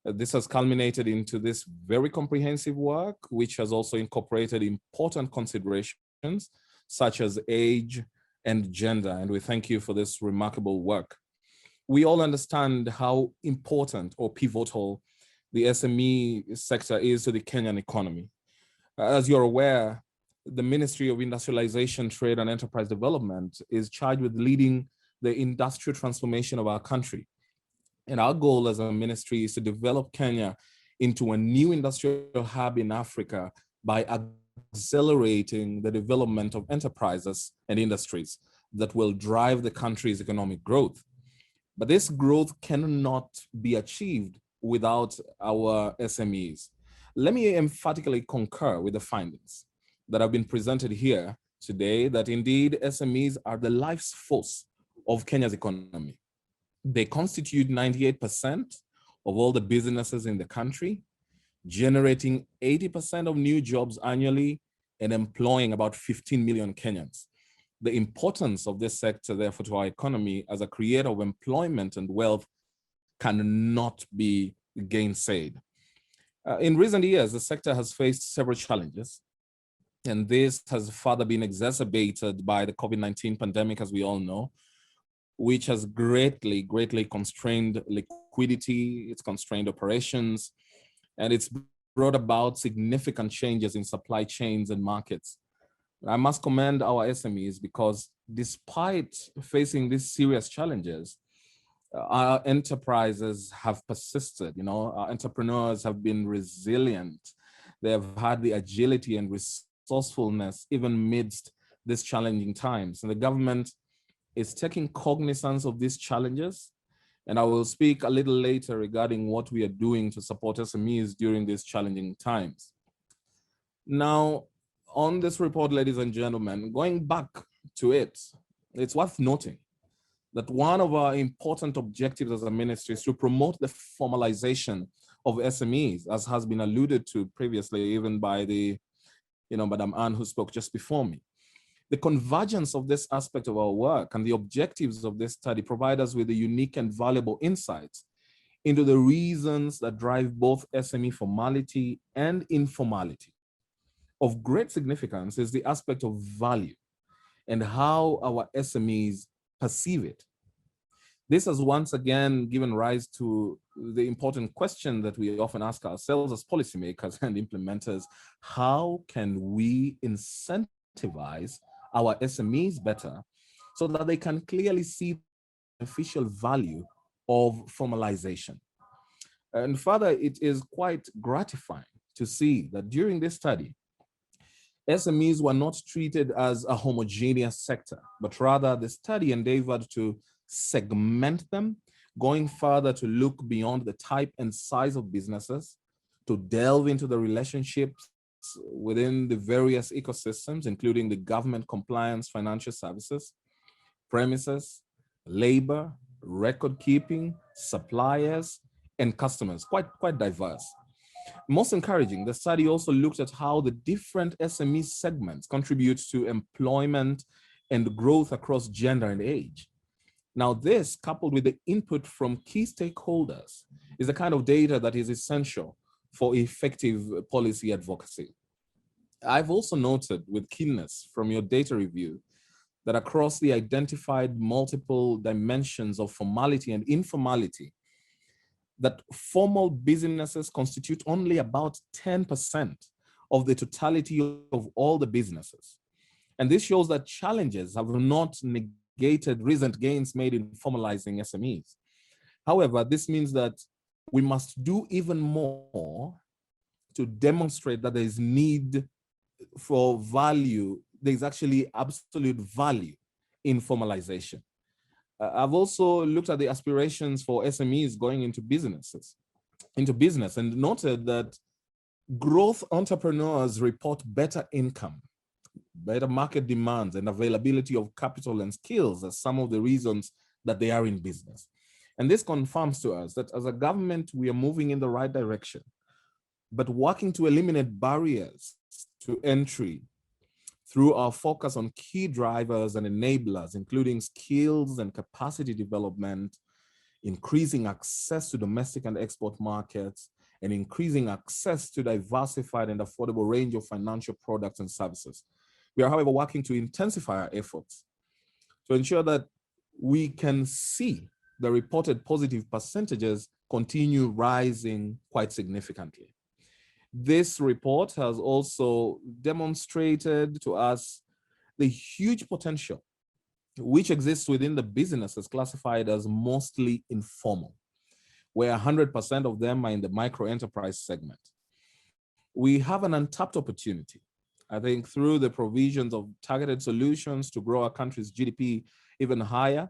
This has culminated into this very comprehensive work, which has also incorporated important considerations such as age and gender, and we thank you for this remarkable work. We all understand how important or pivotal the SME sector is to the Kenyan economy. As you're aware, the Ministry of Industrialization, Trade and Enterprise Development is charged with leading the industrial transformation of our country. And our goal as a ministry is to develop Kenya into a new industrial hub in Africa by accelerating the development of enterprises and industries that will drive the country's economic growth. But this growth cannot be achieved without our SMEs. Let me emphatically concur with the findings that have been presented here today, that indeed SMEs are the life force of Kenya's economy. They constitute 98% of all the businesses in the country, generating 80% of new jobs annually and employing about 15 million Kenyans. The importance of this sector, therefore, to our economy as a creator of employment and wealth cannot be gainsaid. In recent years, the sector has faced several challenges, and this has further been exacerbated by the COVID-19 pandemic, as we all know, which has greatly constrained liquidity, it's constrained operations, and it's brought about significant changes in supply chains and markets. I must commend our SMEs because despite facing these serious challenges, our enterprises have persisted. Our entrepreneurs have been resilient. They have had the agility and resourcefulness even amidst these challenging times. And the government is taking cognizance of these challenges. And I will speak a little later regarding what we are doing to support SMEs during these challenging times. Now, on this report, ladies and gentlemen, going back to it, it's worth noting that one of our important objectives as a ministry is to promote the formalization of SMEs, as has been alluded to previously, even by the, Madam Ann, who spoke just before me. The convergence of this aspect of our work and the objectives of this study provide us with a unique and valuable insights into the reasons that drive both SME formality and informality. Of great significance is the aspect of value and how our SMEs perceive it. This has once again given rise to the important question that we often ask ourselves as policymakers and implementers: how can we incentivize our SMEs better so that they can clearly see the beneficial value of formalization? And further, it is quite gratifying to see that during this study, SMEs were not treated as a homogeneous sector, but rather the study endeavored to segment them, going further to look beyond the type and size of businesses, to delve into the relationships within the various ecosystems, including the government compliance, financial services, premises, labor, record keeping, suppliers, and customers, quite diverse. Most encouraging, the study also looked at how the different SME segments contribute to employment and growth across gender and age. Now, this, coupled with the input from key stakeholders, is the kind of data that is essential for effective policy advocacy. I've also noted with keenness from your data review that across the identified multiple dimensions of formality and informality, that formal businesses constitute only about 10% of the totality of all the businesses. And this shows that challenges have not negated recent gains made in formalizing SMEs. However, this means that we must do even more to demonstrate that there is need for value. There's actually absolute value in formalization. I've also looked at the aspirations for SMEs going into business and noted that growth entrepreneurs report better income, better market demands, and availability of capital and skills as some of the reasons that they are in business. And this confirms to us that as a government, we are moving in the right direction, but working to eliminate barriers to entry through our focus on key drivers and enablers, including skills and capacity development, increasing access to domestic and export markets, and increasing access to diversified and affordable range of financial products and services. We are, however, working to intensify our efforts to ensure that we can see the reported positive percentages continue rising quite significantly. This report has also demonstrated to us the huge potential which exists within the businesses classified as mostly informal, where 100% of them are in the micro enterprise segment. We have an untapped opportunity, I think, through the provisions of targeted solutions to grow our country's GDP even higher.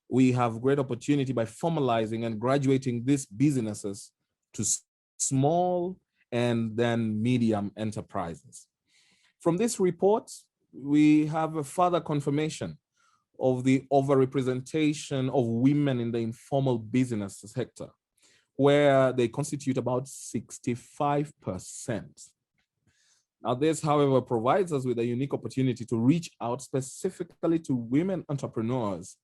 We have great opportunity by formalizing and graduating these businesses to small and then medium enterprises. From this report, we have a further confirmation of the overrepresentation of women in the informal business sector, where they constitute about 65%. Now, this, however, provides us with a unique opportunity to reach out specifically to women entrepreneurs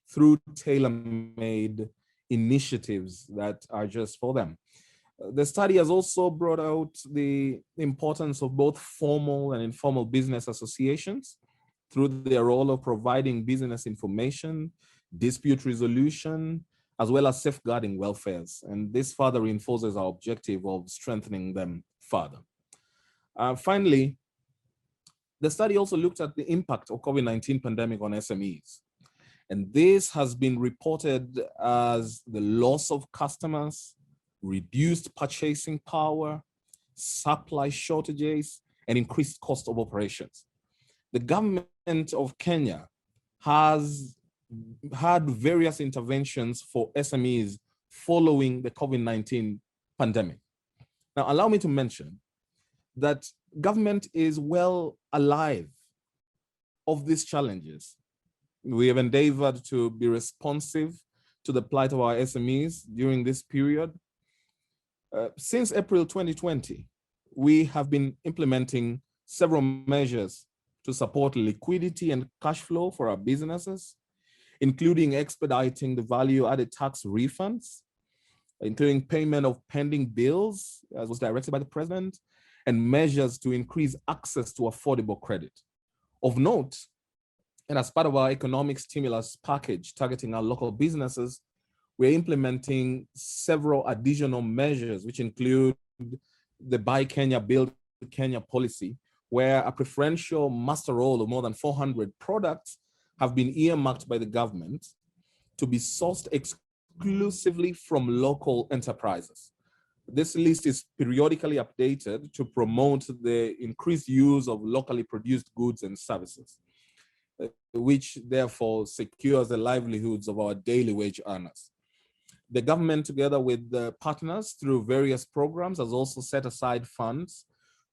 through tailor-made initiatives that are just for them. The study has also brought out the importance of both formal and informal business associations through their role of providing business information, dispute resolution, as well as safeguarding welfares. And this further reinforces our objective of strengthening them further. Finally, the study also looked at the impact of COVID-19 pandemic on SMEs. And this has been reported as the loss of customers, reduced purchasing power, supply shortages, and increased cost of operations. The government of Kenya has had various interventions for SMEs following the COVID-19 pandemic. Now, allow me to mention that government is well alive of these challenges. We have endeavored to be responsive to the plight of our SMEs during this period. Since April 2020, we have been implementing several measures to support liquidity and cash flow for our businesses, including expediting the value-added tax refunds, including payment of pending bills, as was directed by the president, and measures to increase access to affordable credit. Of note, and as part of our economic stimulus package targeting our local businesses, we're implementing several additional measures, which include the Buy Kenya, Build Kenya policy, where a preferential master roll of more than 400 products have been earmarked by the government to be sourced exclusively from local enterprises. This list is periodically updated to promote the increased use of locally produced goods and services, which therefore secures the livelihoods of our daily wage earners. The government, together with the partners through various programs, has also set aside funds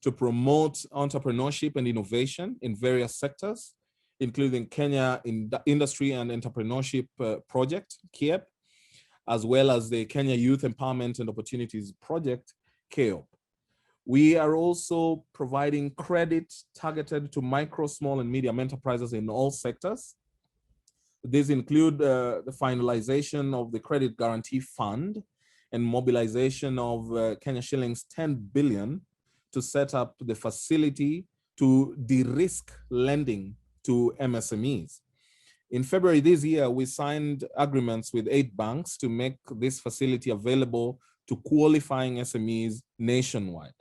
to promote entrepreneurship and innovation in various sectors, including Kenya Industry and Entrepreneurship Project, KIEP, as well as the Kenya Youth Empowerment and Opportunities Project, KEOP. We are also providing credit targeted to micro, small, and medium enterprises in all sectors. These include the finalization of the Credit Guarantee Fund and mobilization of Kenya shillings 10 billion to set up the facility to de-risk lending to MSMEs. In February this year, we signed agreements with 8 banks to make this facility available to qualifying SMEs nationwide.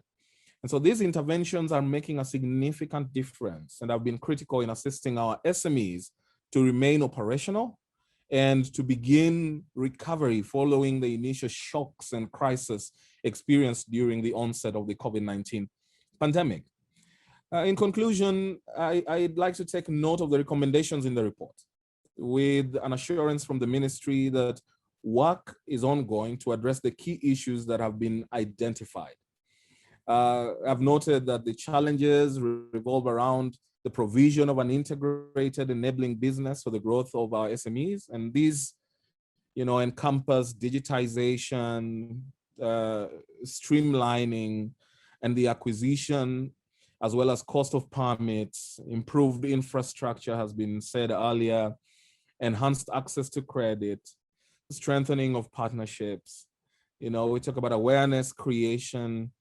And so these interventions are making a significant difference and have been critical in assisting our SMEs to remain operational and to begin recovery following the initial shocks and crises experienced during the onset of the COVID-19 pandemic. In conclusion, I'd like to take note of the recommendations in the report with an assurance from the ministry that work is ongoing to address the key issues that have been identified. I've noted that the challenges revolve around the provision of an integrated enabling business for the growth of our SMEs. And these, encompass digitization, streamlining, and the acquisition, as well as cost of permits, improved infrastructure has been said earlier, enhanced access to credit, strengthening of partnerships. We talk about awareness creation,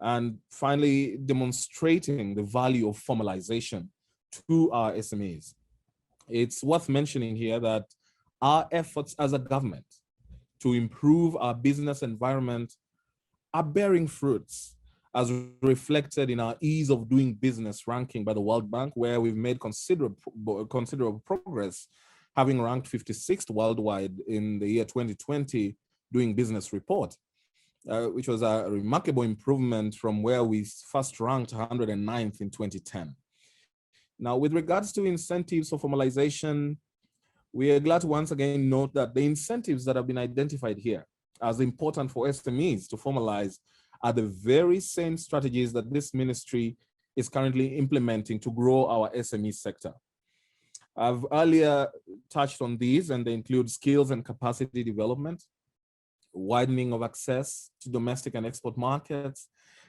and finally, demonstrating the value of formalization to our SMEs. It's worth mentioning here that our efforts as a government to improve our business environment are bearing fruits, as reflected in our ease of doing business ranking by the World Bank, where we've made considerable progress, having ranked 56th worldwide in the year 2020 doing business report. Which was a remarkable improvement from where we first ranked 109th in 2010. Now, with regards to incentives for formalization, we are glad to once again note that the incentives that have been identified here as important for SMEs to formalize are the very same strategies that this ministry is currently implementing to grow our SME sector. I've earlier touched on these, and they include skills and capacity development, widening of access to domestic and export markets,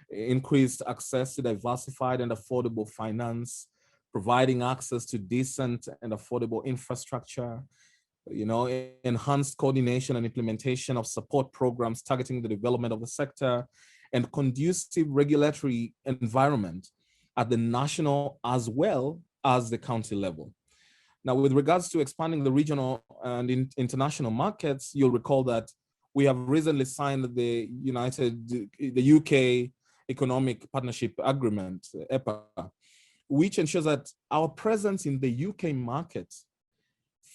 increased access to diversified and affordable finance, providing access to decent and affordable infrastructure, enhanced coordination and implementation of support programs targeting the development of the sector, and conducive regulatory environment at the national as well as the county level. Now, with regards to expanding the regional and international markets, you'll recall that we have recently signed the UK Economic Partnership Agreement, EPA, which ensures that our presence in the UK market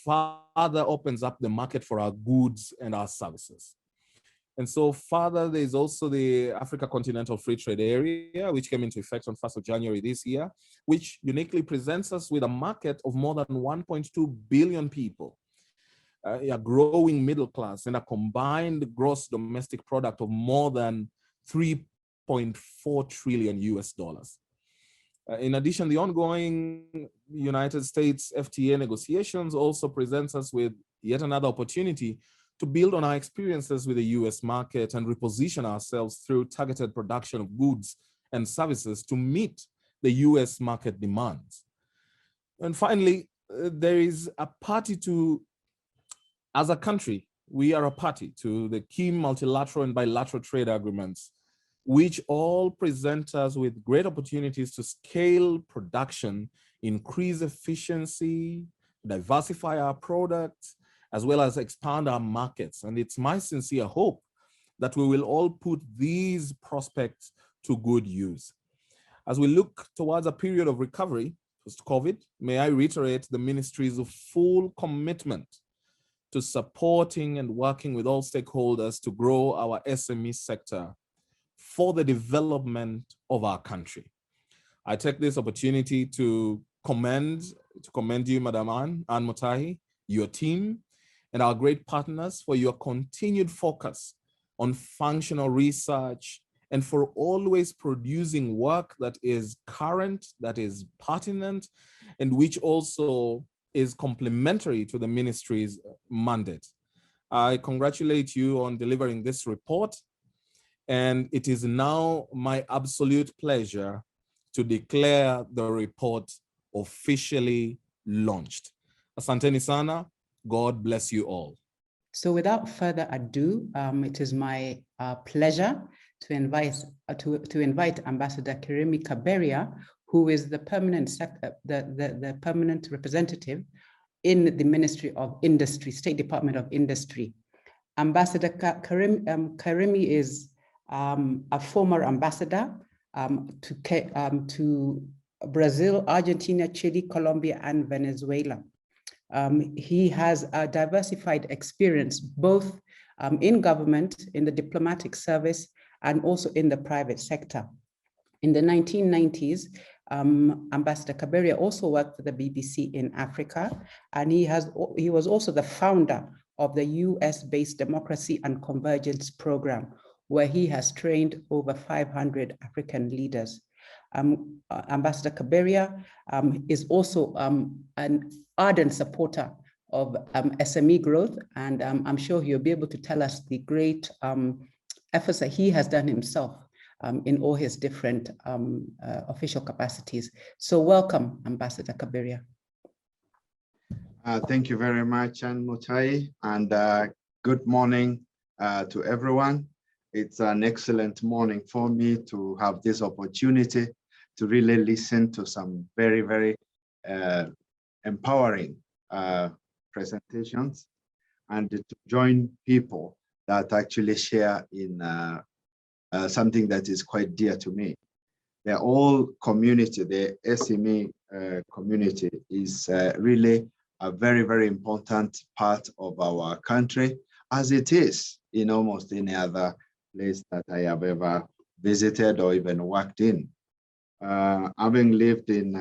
further opens up the market for our goods and our services. And so further, there's also the Africa Continental Free Trade Area, which came into effect on 1st of January this year, which uniquely presents us with a market of more than 1.2 billion people. A growing middle class, and a combined gross domestic product of more than 3.4 trillion US dollars. In addition, the ongoing United States FTA negotiations also presents us with yet another opportunity to build on our experiences with the US market and reposition ourselves through targeted production of goods and services to meet the US market demands. And finally, there is a party to, as a country, we are a party to the key multilateral and bilateral trade agreements, which all present us with great opportunities to scale production, increase efficiency, diversify our products, as well as expand our markets. And it's my sincere hope that we will all put these prospects to good use. As we look towards a period of recovery post-COVID, may I reiterate the ministry's full commitment to supporting and working with all stakeholders to grow our SME sector for the development of our country. I take this opportunity to commend you, Madam Anne Mutahi, your team, and our great partners for your continued focus on functional research and for always producing work that is current, that is pertinent, and which also is complementary to the ministry's mandate. I congratulate you on delivering this report, and it is now my absolute pleasure to declare the report officially launched. Asanteni sana. God bless you all. So without further ado, it is my pleasure to invite Ambassador Kirimi Kaberia, who is the permanent the permanent representative in the Ministry of Industry, State Department of Industry. Ambassador Kirimi is a former ambassador to Brazil, Argentina, Chile, Colombia, and Venezuela. He has a diversified experience, both in government, in the diplomatic service, and also in the private sector. In the 1990s, Ambassador Kaberia also worked for the BBC in Africa, and he was also the founder of the US-based Democracy and Convergence Program, where he has trained over 500 African leaders. Ambassador Kaberia is also an ardent supporter of SME growth, and I'm sure he'll be able to tell us the great efforts that he has done himself in all his different official capacities. So welcome, Ambassador Kaberia. Thank you very much, Mutahi, and good morning to everyone. It's an excellent morning for me to have this opportunity to really listen to some very, very empowering presentations and to join people that actually share in something that is quite dear to me. The whole community, the SME community is really a very, very important part of our country, as it is in almost any other place that I have ever visited or even worked in. Having lived in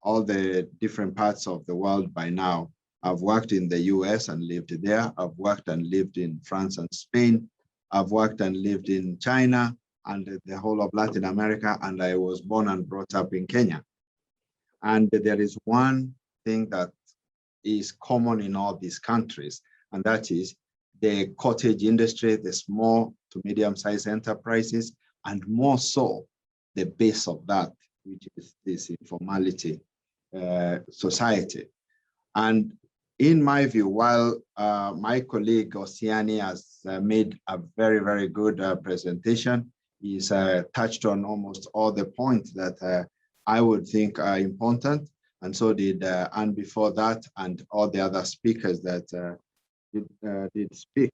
all the different parts of the world by now, I've worked in the US and lived there. I've worked and lived in France and Spain. I've worked and lived in China and the whole of Latin America, and I was born and brought up in Kenya. And there is one thing that is common in all these countries, and that is the cottage industry, the small to medium-sized enterprises, and more so the base of that, which is this informality society. And in my view, while my colleague Osiany has made a very, very good presentation, he's touched on almost all the points that I would think are important, and so did Anne before that, and all the other speakers that did speak.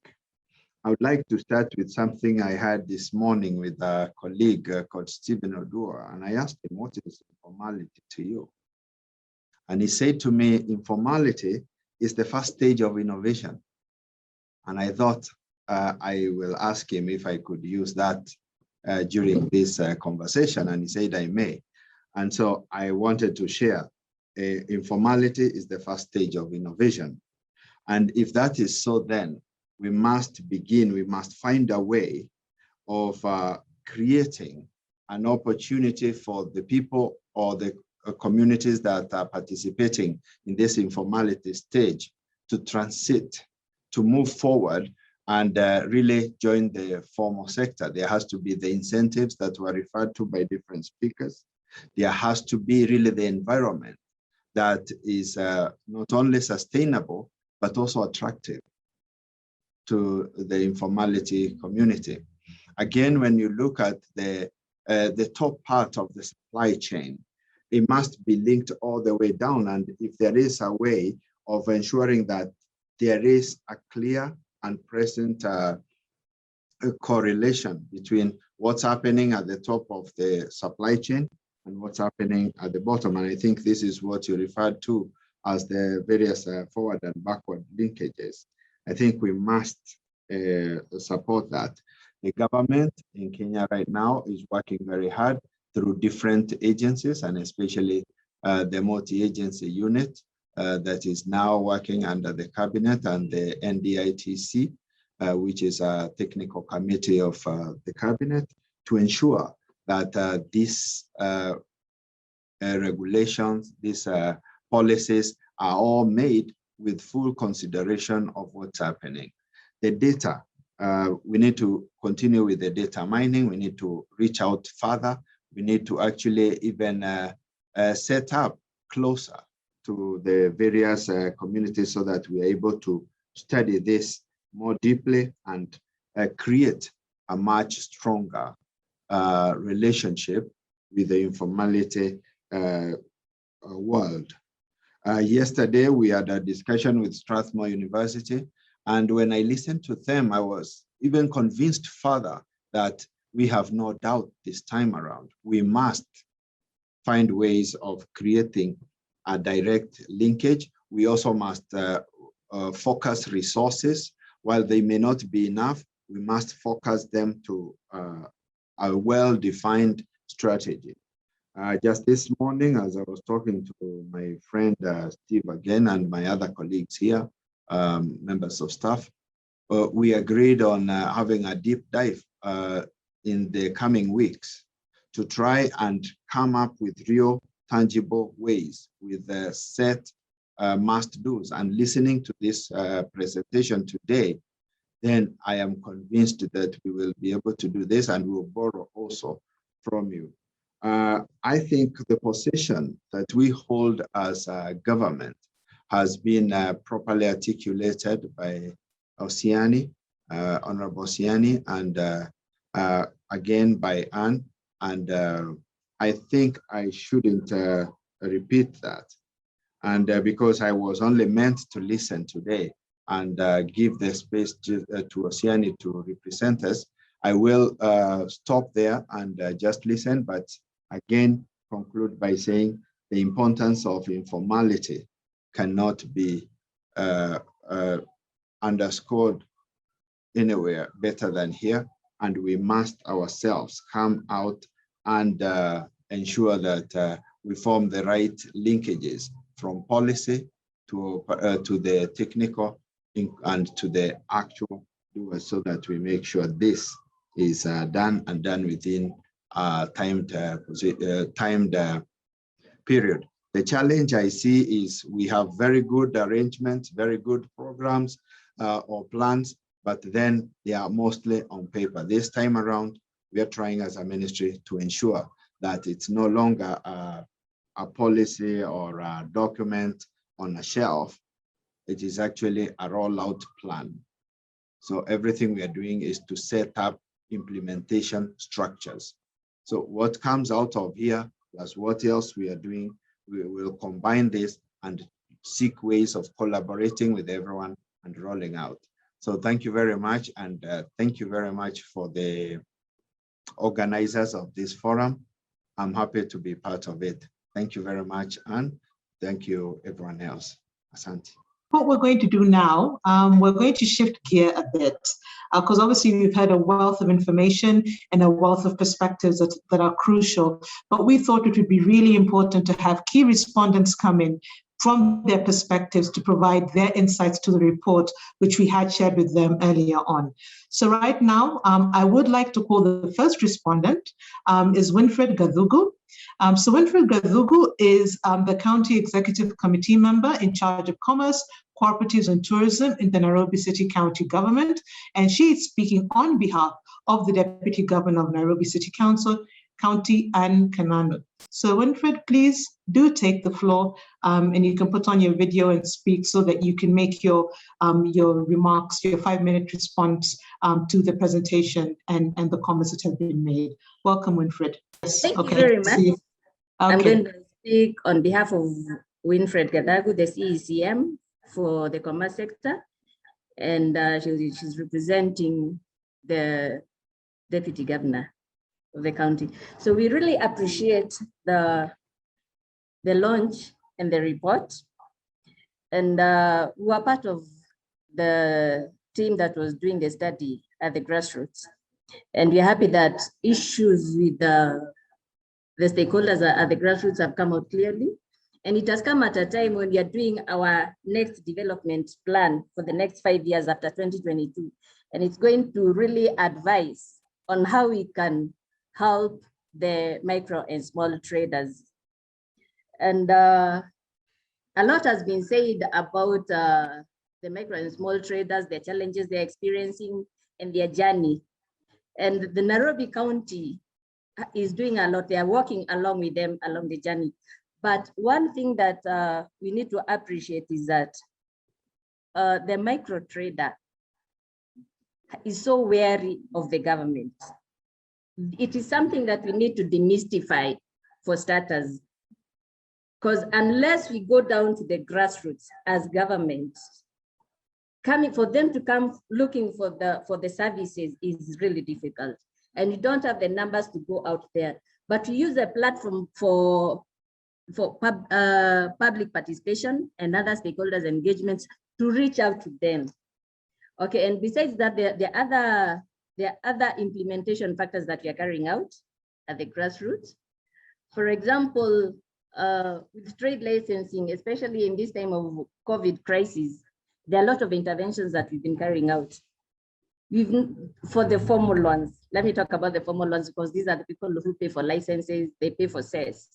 I would like to start with something I had this morning with a colleague called Stephen Odua, and I asked him, what is informality to you? And he said to me, informality is the first stage of innovation. And I thought I will ask him if I could use that during this conversation, and he said I may. And so I wanted to share, informality is the first stage of innovation. And if that is so, then we must begin, we must find a way of creating an opportunity for the people or the communities that are participating in this informality stage to transit, to move forward and really join the formal sector. There has to be the incentives that were referred to by different speakers. There has to be really the environment that is not only sustainable, but also attractive to the informality community. Again, when you look at the top part of the supply chain, it must be linked all the way down. And if there is a way of ensuring that there is a clear and present correlation between what's happening at the top of the supply chain and what's happening at the bottom. And I think this is what you referred to as the various forward and backward linkages. I think we must support that. The government in Kenya right now is working very hard through different agencies, and especially the multi-agency unit that is now working under the cabinet, and the NDITC, which is a technical committee of the cabinet, to ensure that these regulations, these policies are all made with full consideration of what's happening. The data, we need to continue with the data mining. We need to reach out further. We need to actually even set up closer to the various communities so that we are able to study this more deeply and create a much stronger relationship with the informality world. Yesterday, we had a discussion with Strathmore University, and when I listened to them, I was even convinced further that we have no doubt this time around. We must find ways of creating a direct linkage. We also must focus resources. While they may not be enough, we must focus them to a well-defined strategy. Just this morning, as I was talking to my friend Steve again and my other colleagues here, members of staff, we agreed on having a deep dive in the coming weeks to try and come up with real tangible ways with set must-dos. And listening to this presentation today, then I am convinced that we will be able to do this, and we will borrow also from you. I think the position that we hold as a government has been properly articulated by Osiany, Honorable Osiany, and again by Anne. And I think I shouldn't repeat that. And because I was only meant to listen today and give the space to Osiany to represent us, I will stop there and just listen, but again, conclude by saying the importance of informality cannot be underscored anywhere better than here. And we must ourselves come out and ensure that we form the right linkages from policy to the technical and to the actual doers, so that we make sure this is done and done within a timed period. The challenge I see is we have very good arrangements, very good programs or plans, but then they are mostly on paper. This time around, we are trying as a ministry to ensure that it's no longer a policy or a document on a shelf. It is actually a rollout plan. So everything we are doing is to set up implementation structures. So what comes out of here, plus what else we are doing, we will combine this and seek ways of collaborating with everyone and rolling out. So thank you very much. And thank you very much for the organizers of this forum. I'm happy to be part of it. Thank you very much, and thank you everyone else. Asante. What we're going to do now, we're going to shift gear a bit, because obviously we've had a wealth of information and a wealth of perspectives that are crucial, but we thought it would be really important to have key respondents come in from their perspectives to provide their insights to the report, which we had shared with them earlier on. So right now, I would like to call the first respondent, is Winfred Gathagu. So Winfred Gathagu is the County Executive Committee member in charge of Commerce, Cooperatives and Tourism in the Nairobi City County Government, and she is speaking on behalf of the Deputy Governor of Nairobi City Council, County and Kanano. So Winfred, please do take the floor, and you can put on your video and speak so that you can make your remarks, your 5-minute response to the presentation and the comments that have been made. Welcome, Winfred. Yes. Thank you very much. Okay. I'm going to speak on behalf of Winfred Gathagu, the CECM for the commerce sector, and she's representing the Deputy Governor of the county. So we really appreciate the launch and the report, and we are part of the team that was doing the study at the grassroots, and we're happy that issues with the stakeholders at the grassroots have come out clearly, and it has come at a time when we are doing our next development plan for the next 5 years after 2022, and it's going to really advise on how we can help the micro and small traders. And a lot has been said about the micro and small traders, the challenges they're experiencing and their journey. And the Nairobi County is doing a lot. They are working along with them along the journey. But one thing that we need to appreciate is that the micro trader is so wary of the government. It is something that we need to demystify for starters, because unless we go down to the grassroots as government, coming for them to come looking for the services is really difficult, and you don't have the numbers to go out there. But we use a platform for public participation and other stakeholders engagements to reach out to them. Okay, and besides that, there are other implementation factors that we are carrying out at the grassroots. For example, with trade licensing, especially in this time of COVID crisis, there are a lot of interventions that we've been carrying out. For the formal ones, let me talk about the formal ones, because these are the people who pay for licenses, they pay for sales.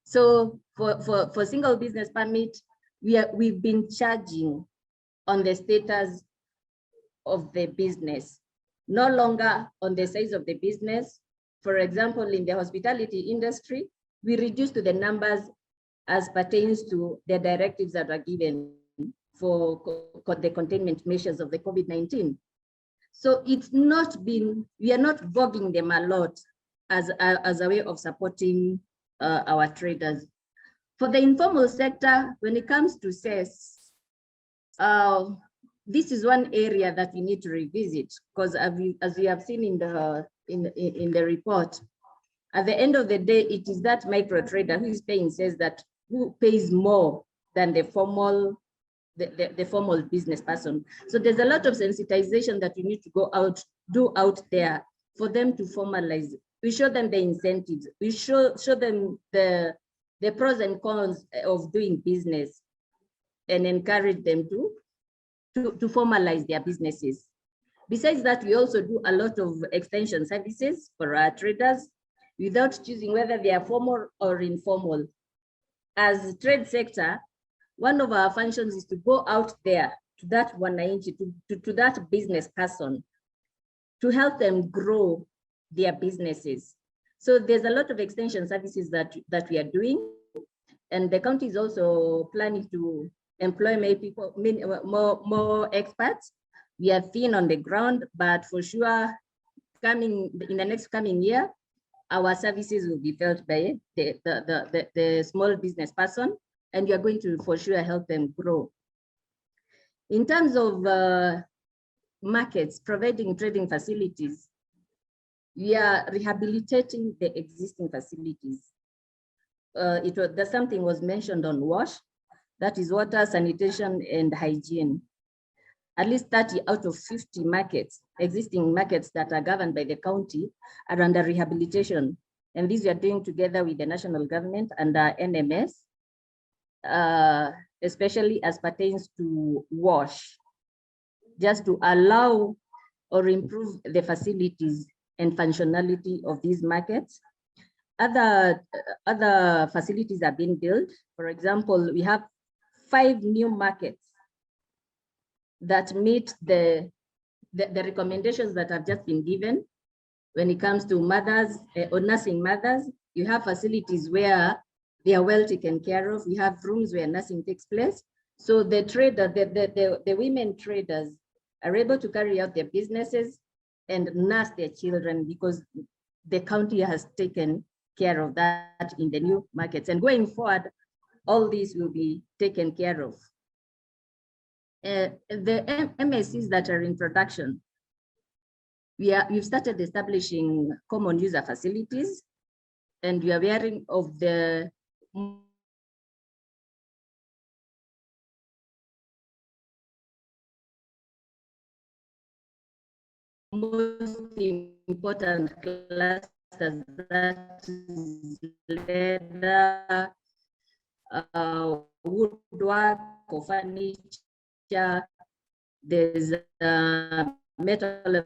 So for single business permit, we've been charging on the status of the business, no longer on the size of the business. For example, in the hospitality industry, we reduced the numbers as pertains to the directives that are given for the containment measures of the COVID-19. So it's not been, we are not voguing them a lot as a way of supporting our traders. For the informal sector, when it comes to sales, this is one area that we need to revisit, because as we have seen in the report, at the end of the day, it is that micro trader who is paying sales who pays more than the formal business person. So there's a lot of sensitization that we need to do out there for them to formalize. We show them the incentives. We show them the pros and cons of doing business, and encourage them to formalize their businesses. Besides that, we also do a lot of extension services for our traders without choosing whether they are formal or informal. As a trade sector, one of our functions is to go out there to that to that business person, to help them grow their businesses. So there's a lot of extension services that we are doing, and the county is also planning to employ more experts. We are thin on the ground, but for sure, in the next coming year, our services will be felt by the small business person, and we are going to for sure help them grow. In terms of markets, providing trading facilities, we are rehabilitating the existing facilities. Something was mentioned on WASH, that is water, sanitation, and hygiene. At least 30 out of 50 markets, existing markets that are governed by the county, are under rehabilitation. And these we are doing together with the national government and the NMS, especially as pertains to WASH, just to allow or improve the facilities and functionality of these markets. Other facilities are being built. For example, we have 5 new markets that meet the recommendations that have just been given. When it comes to mothers or nursing mothers, you have facilities where they are well taken care of. We have rooms where nursing takes place. So the women traders are able to carry out their businesses and nurse their children, because the county has taken care of that in the new markets. And going forward, all these will be taken care of. The MSEs that are in production, we've started establishing common user facilities, and we are aware of the most important clusters, that is leather, woodwork or furniture. There's metal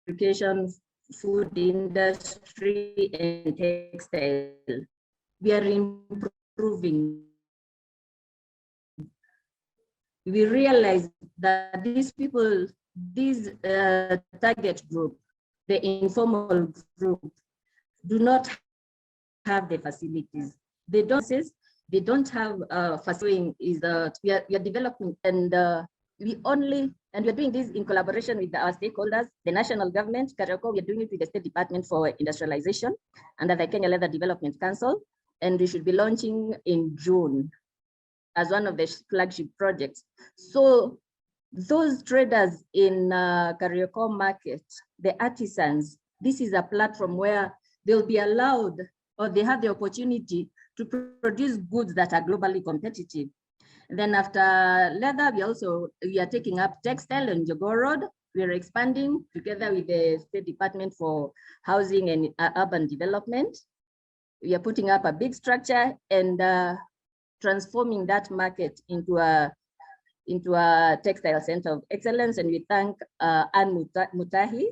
fabrication, food industry, and textile. We are improving. We realize that these people, this target group, the informal group, do not have the facilities. They don't have facility. We are developing, and we are doing this in collaboration with our stakeholders, the national government, Karioko. We are doing it with the State Department for Industrialization under the Kenya Leather Development Council, and we should be launching in June as one of the flagship projects. So those traders in Karioko market, the artisans, this is a platform where they'll be allowed, or they have the opportunity to produce goods that are globally competitive. And then after leather, we are taking up textile and Njau Road. We are expanding together with the State Department for Housing and Urban Development. We are putting up a big structure and transforming that market into a textile center of excellence. And we thank Mutahi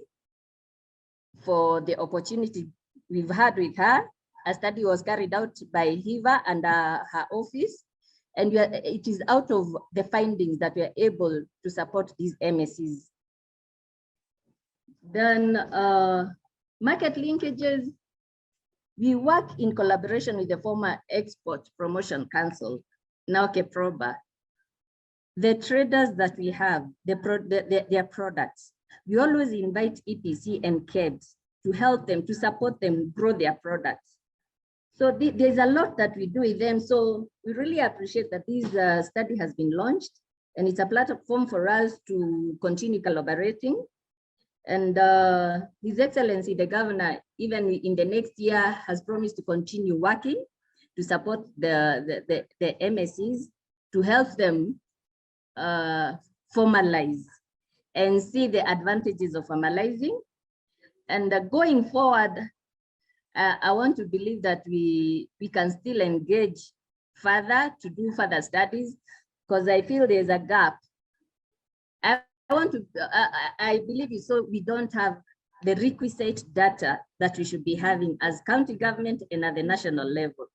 for the opportunity we've had with her. A study was carried out by Hiva and her office, and it is out of the findings that we are able to support these MSEs. Then market linkages, we work in collaboration with the former Export Promotion Council, now KEPROBA. The traders that we have, their products, we always invite EPC and KEBS to help them, to support them grow their products. So there's a lot that we do with them. So we really appreciate that this study has been launched, and it's a platform for us to continue collaborating. And His Excellency, the Governor, even in the next year, has promised to continue working to support the MSEs, to help them formalize and see the advantages of formalizing. And going forward, I want to believe that we can still engage further to do further studies, because I feel there's a gap. I believe so we don't have the requisite data that we should be having as county government and at the national level.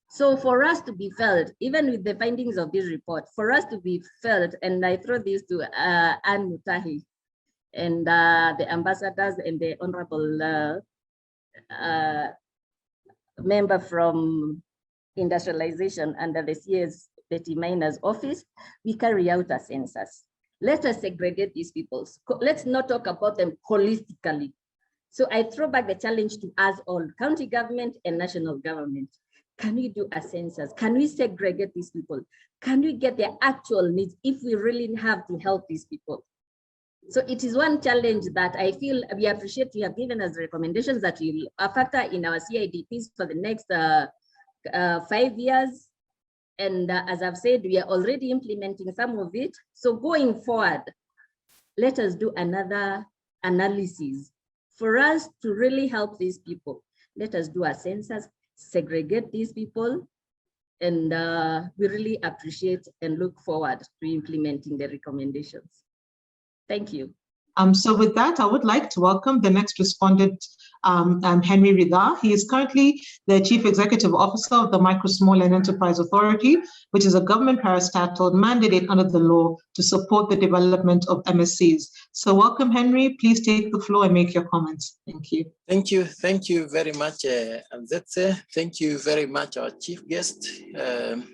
So for us to be felt, even with the findings of this report, for us to be felt, and I throw this to Mutahi and the ambassadors and the honorable member from industrialization under the CS Betty Maina's office, we carry out a census. Let us segregate these people. Let's not talk about them holistically. So I throw back the challenge to us all, county government and national government. Can we do a census? Can we segregate these people? Can we get their actual needs if we really have to help these people? So it is one challenge that I feel we appreciate. You have given us recommendations that will factor in our CIDPs for the next 5 years. And as I've said, we are already implementing some of it. So going forward, let us do another analysis for us to really help these people. Let us do a census, segregate these people, and we really appreciate and look forward to implementing the recommendations. Thank you. So with that, I would like to welcome the next respondent, Henry Rithaa. He is currently the Chief Executive Officer of the Micro, Small and Enterprise Authority, which is a government parastatal mandated under the law to support the development of MSEs. So welcome, Henry. Please take the floor and make your comments. Thank you. Thank you. Thank you very much, Anzetse. Thank you very much, our chief guest,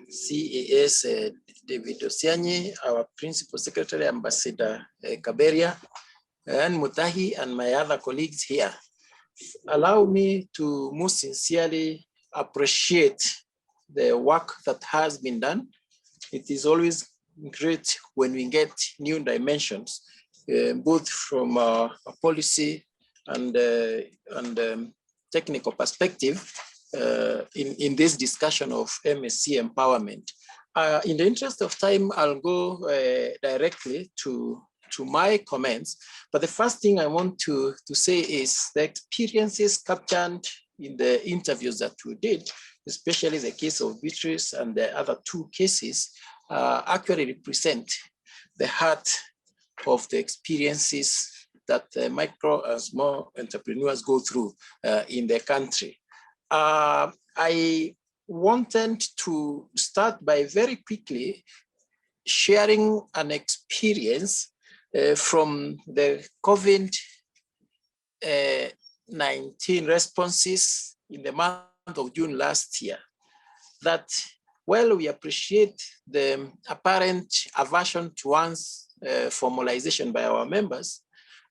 CES David Osiany, our Principal Secretary, Ambassador Kaberia, and Mutahi, and my other colleagues here. Allow me to most sincerely appreciate the work that has been done. It is always great when we get new dimensions, both from a policy and technical perspective in this discussion of MSC empowerment. In the interest of time, I'll go directly to my comments. But the first thing I want to say is the experiences captured in the interviews that we did, especially the case of Beatrice and the other two cases, actually represent the heart of the experiences that micro and small entrepreneurs go through in the country. I wanted to start by very quickly sharing an experience from the COVID-19 responses in the month of June last year, that while we appreciate the apparent aversion towards formalization by our members,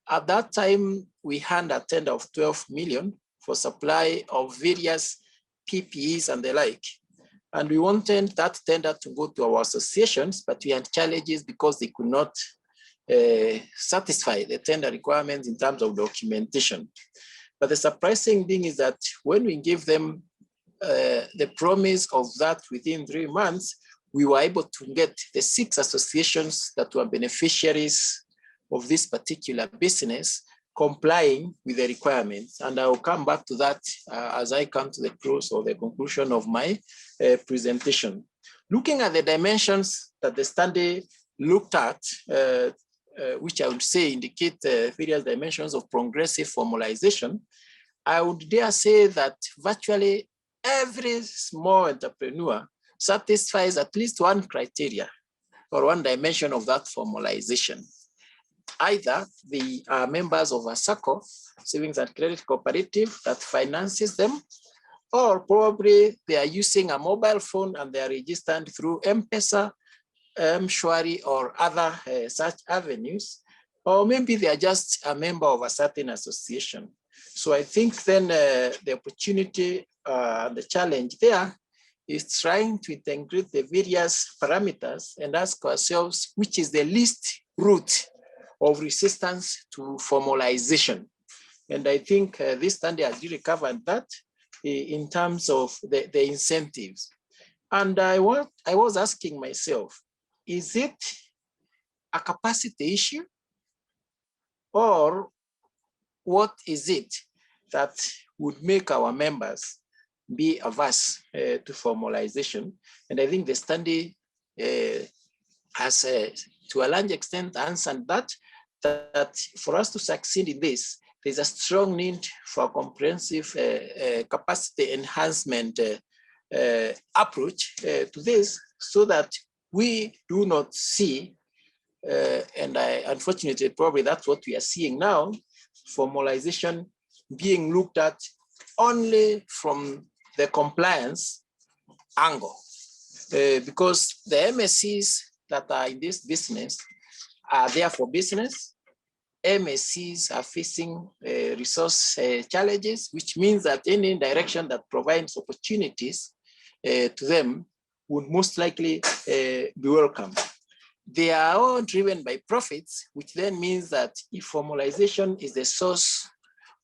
at that time we had a tender of 12 million for supply of various PPEs and the like. And we wanted that tender to go to our associations, but we had challenges because they could not satisfy the tender requirements in terms of documentation. But the surprising thing is that when we gave them the promise of that within 3 months, we were able to get the 6 associations that were beneficiaries of this particular business complying with the requirements. And I will come back to that as I come to the close or the conclusion of my presentation. Looking at the dimensions that the study looked at, which I would say indicate various dimensions of progressive formalization, I would dare say that virtually every small entrepreneur satisfies at least one criteria or one dimension of that formalization. Either they are members of a SACCO, savings and credit cooperative, that finances them, or probably they are using a mobile phone and they are registered through M-Pesa, M-Shwari, or other such avenues, or maybe they are just a member of a certain association. So I think then the opportunity, the challenge there is trying to integrate the various parameters and ask ourselves which is the least route of resistance to formalization. And I think this study has really covered that in terms of the incentives. And I was asking myself, is it a capacity issue? Or what is it that would make our members be averse to formalization? And I think the study has, to a large extent, answered that for us to succeed in this, there's a strong need for a comprehensive capacity enhancement approach to this, so that we do not see, and unfortunately, probably that's what we are seeing now, formalization being looked at only from the compliance angle. Because the MSEs that are in this business are there for business. MSEs are facing resource challenges, which means that any direction that provides opportunities to them would most likely be welcome. They are all driven by profits, which then means that if formalization is the source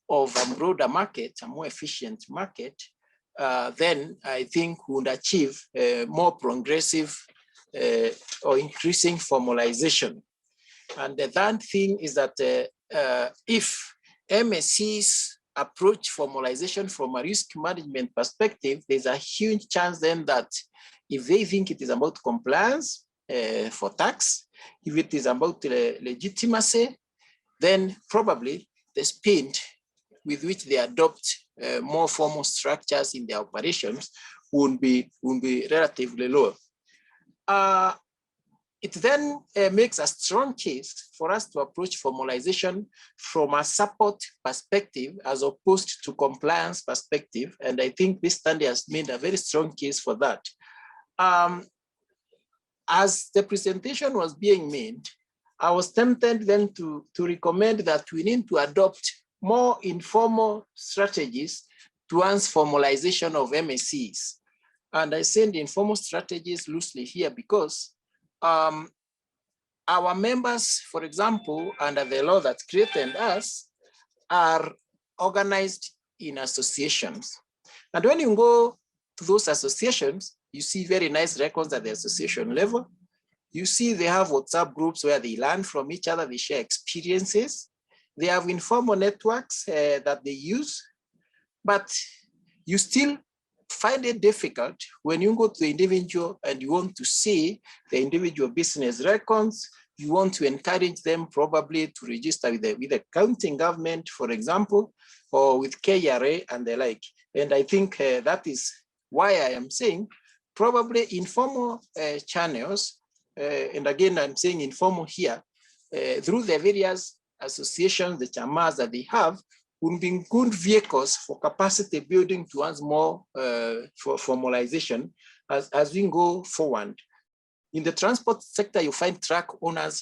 of a broader market, a more efficient market, then I think we would achieve more progressive or increasing formalization. And the third thing is that if MSEs approach formalization from a risk management perspective, there's a huge chance then that if they think it is about compliance for tax, if it is about legitimacy, then probably the speed with which they adopt more formal structures in their operations would be relatively lower. It then makes a strong case for us to approach formalization from a support perspective as opposed to compliance perspective. And I think this study has made a very strong case for that. As the presentation was being made, I was tempted then to recommend that we need to adopt more informal strategies towards formalization of MSEs. And I say the informal strategies loosely here because our members, for example, under the law that created us, are organized in associations. And when you go to those associations, you see very nice records at the association level. You see they have WhatsApp groups where they learn from each other, they share experiences. They have informal networks that they use, but you still find it difficult when you go to the individual and you want to see the individual business records, you want to encourage them probably to register with the county government, for example, or with KRA and the like. And I think that is why I am saying probably informal channels, and again, I'm saying informal here, through the various associations, the chamas that they have, would be good vehicles for capacity building towards more for formalization as we go forward. In the transport sector, you find truck owners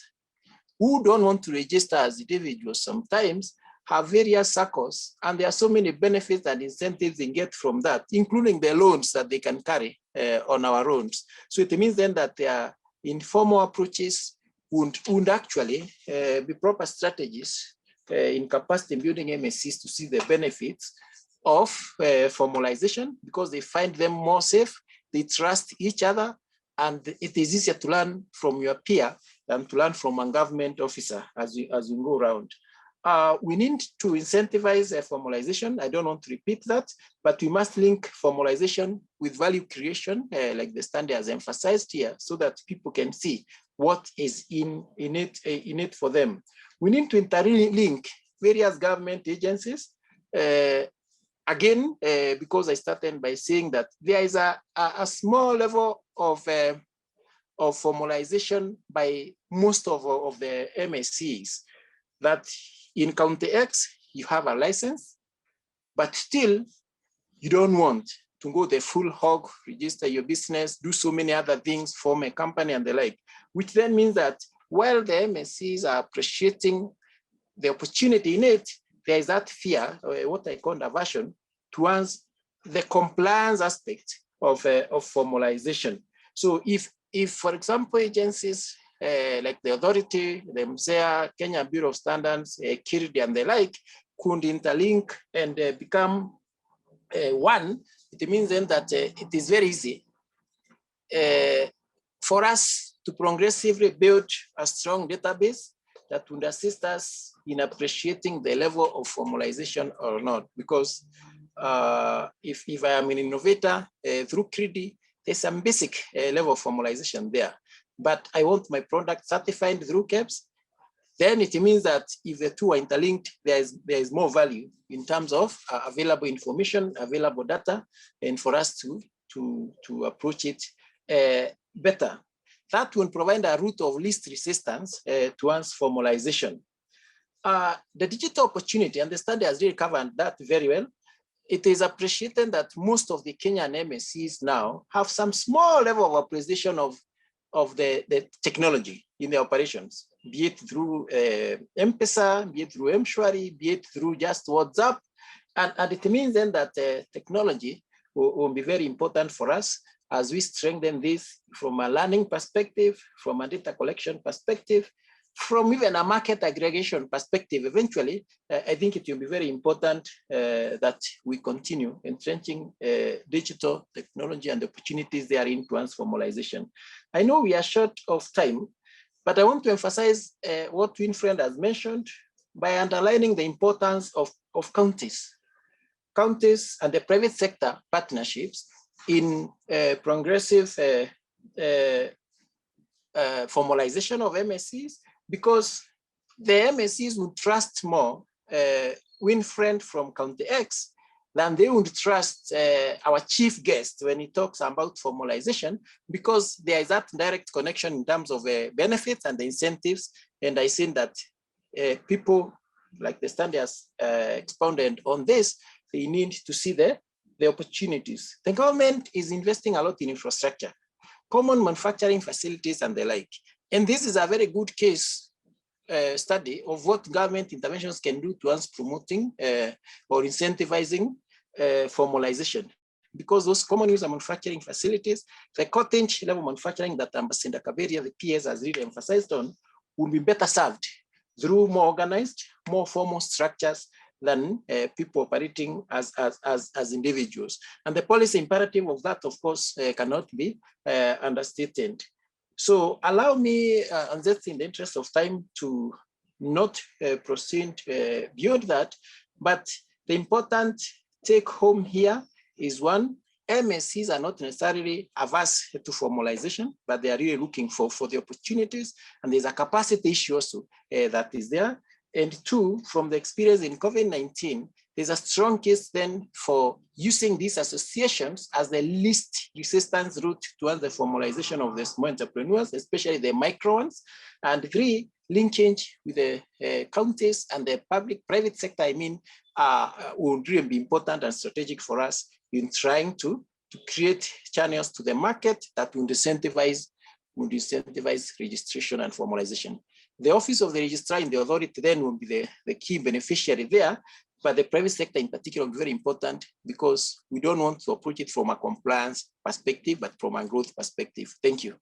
who don't want to register as individuals sometimes have various circles, and there are so many benefits and incentives they get from that, including the loans that they can carry on our roads. So it means then that their informal approaches would actually be proper strategies in capacity building MSEs to see the benefits of formalization, because they find them more safe, they trust each other, and it is easier to learn from your peer than to learn from a government officer as you go around. We need to incentivize formalization. I don't want to repeat that, but we must link formalization with value creation, like the standard has emphasized here, so that people can see what is in it for them. We need to interlink various government agencies. Again, because I started by saying that there is a small level of formalization by most of the MSEs, that in County X, you have a license, but still you don't want to go the full hog, register your business, do so many other things, form a company and the like, which then means that while the MSEs are appreciating the opportunity in it, there is that fear, or what I call aversion, towards the compliance aspect of formalization. So if for example, agencies like the authority, the MSEA, Kenya Bureau of Standards, Kirimi and the like, could interlink and become one, it means then that it is very easy for us to progressively build a strong database that would assist us in appreciating the level of formalization or not. Because if I am an innovator through Kirimi, there's some basic level of formalization there. But I want my product certified through KEBS, then it means that if the two are interlinked, there is more value in terms of available information, available data, and for us to approach it better. That will provide a route of least resistance towards formalization. The digital opportunity, and the study has really covered that very well. It is appreciated that most of the Kenyan MSEs now have some small level of appreciation of the technology in their operations, be it through M-Pesa, be it through M-Shwari, be it through just WhatsApp. And it means then that technology will be very important for us as we strengthen this from a learning perspective, from a data collection perspective, from even a market aggregation perspective. Eventually, I think it will be very important that we continue entrenching digital technology and the opportunities therein towards formalization. I know we are short of time, but I want to emphasize what Winfred has mentioned by underlining the importance of counties and the private sector partnerships in progressive formalization of MSEs, because the MSEs would trust more Winfred from County X than they would trust our chief guest when he talks about formalization, because there is that direct connection in terms of benefits and the incentives. And I think that people like the standards expounded on this, they need to see the opportunities. The government is investing a lot in infrastructure, common manufacturing facilities and the like. And this is a very good case study of what government interventions can do towards promoting or incentivizing formalization. Because those common user manufacturing facilities, the cottage level manufacturing that Ambassador Kaberia, the PS, has really emphasized on, will be better served through more organized, more formal structures than people operating as individuals. And the policy imperative of that, of course, cannot be understated. So allow me, Anzetse, in the interest of time, to not proceed beyond that, but the important take home here is one, MSEs are not necessarily averse to formalization, but they are really looking for the opportunities. And there's a capacity issue also that is there. And two, from the experience in COVID-19, there's a strong case then for using these associations as the least resistance route towards the formalization of the small entrepreneurs, especially the micro ones. And three, linkage with the counties and the private sector, would really be important and strategic for us in trying to create channels to the market that would incentivize registration and formalization. The office of the registrar in the authority then will be the key beneficiary there, but the private sector in particular will be very important because we don't want to approach it from a compliance perspective, but from a growth perspective. Thank you.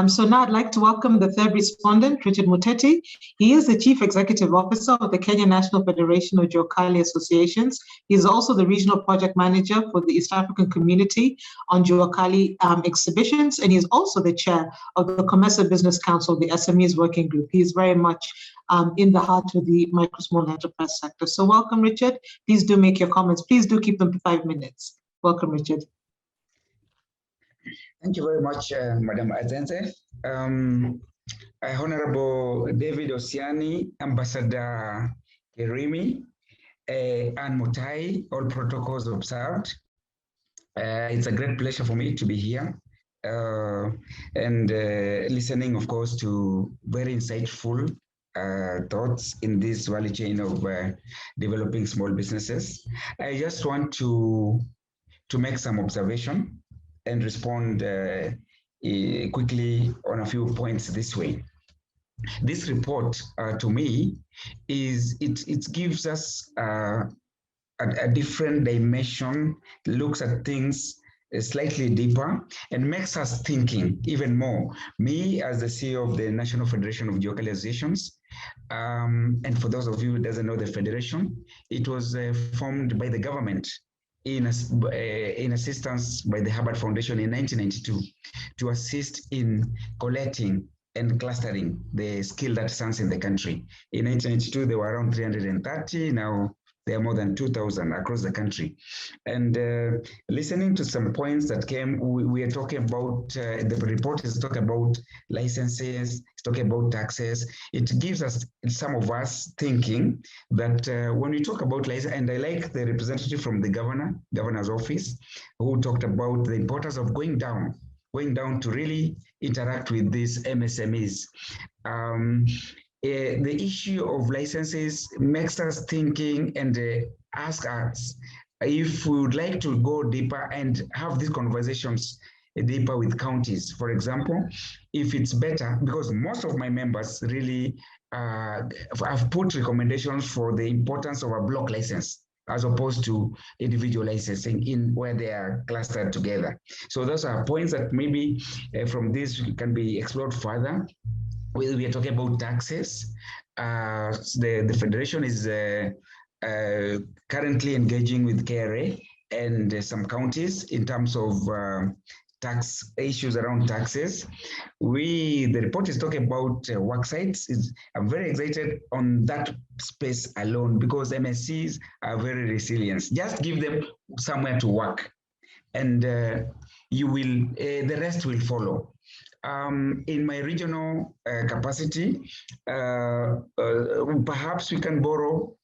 So now I'd like to welcome the third respondent, Richard Muteti. He is the Chief Executive Officer of the Kenya National Federation of Juakali Associations. He's also the Regional Project Manager for the East African Community on Juakali exhibitions, and he's also the Chair of the Commercial Business Council, the SMEs Working Group. He's very much in the heart of the micro small enterprise sector. So welcome, Richard. Please do make your comments. Please do keep them to 5 minutes. Welcome, Richard. Thank you very much, Madam Anzetse. Honorable David Osiany, Ambassador Kirimi, and Mutahi, all protocols observed. It's a great pleasure for me to be here and listening, of course, to very insightful thoughts in this value chain of developing small businesses. I just want to make some observation and respond quickly on a few points this way. This report, to me, it gives us a different dimension, looks at things slightly deeper, and makes us thinking even more. Me, as the CEO of the National Federation of Juakali Associations, and for those of you who doesn't know the federation, it was formed by the government in assistance by the Harvard Foundation in 1992 to assist in collecting and clustering the skilled artisans in the country. In 1992, there were around 330. Now there are more than 2,000 across the country. And listening to some points that came, we are talking about, the report is talking about licenses, it's talking about taxes. It gives us, some of us, thinking that when we talk about license, and I like the representative from the governor's office, who talked about the importance of going down to really interact with these MSMEs. The issue of licenses makes us thinking and ask us if we would like to go deeper and have these conversations deeper with counties. For example, if it's better, because most of my members really have put recommendations for the importance of a block license as opposed to individual licensing in where they are clustered together. So those are points that maybe from this can be explored further. We are talking about taxes. The Federation is currently engaging with KRA and some counties in terms of tax issues around taxes. The report is talking about work sites. I'm very excited on that space alone because MSEs are very resilient. Just give them somewhere to work and the rest will follow. In my regional capacity, perhaps we can borrow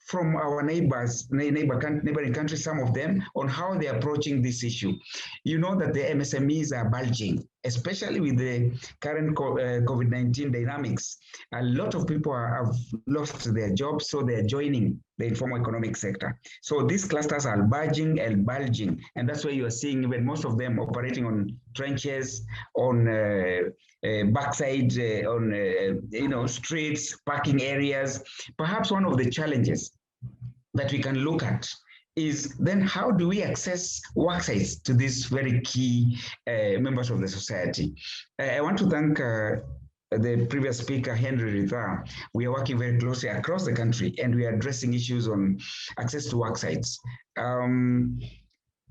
from our neighboring countries, some of them, on how they're approaching this issue. You know that the MSMEs are bulging, especially with the current COVID-19 dynamics. A lot of people have lost their jobs, so they're joining the informal economic sector. So these clusters are bulging, and that's why you are seeing even most of them operating on trenches, on backside, on streets, parking areas. Perhaps one of the challenges that we can look at is then how do we access work sites to these very key members of the society? I want to thank the previous speaker, Henry Rithaa. We are working very closely across the country and we are addressing issues on access to work sites.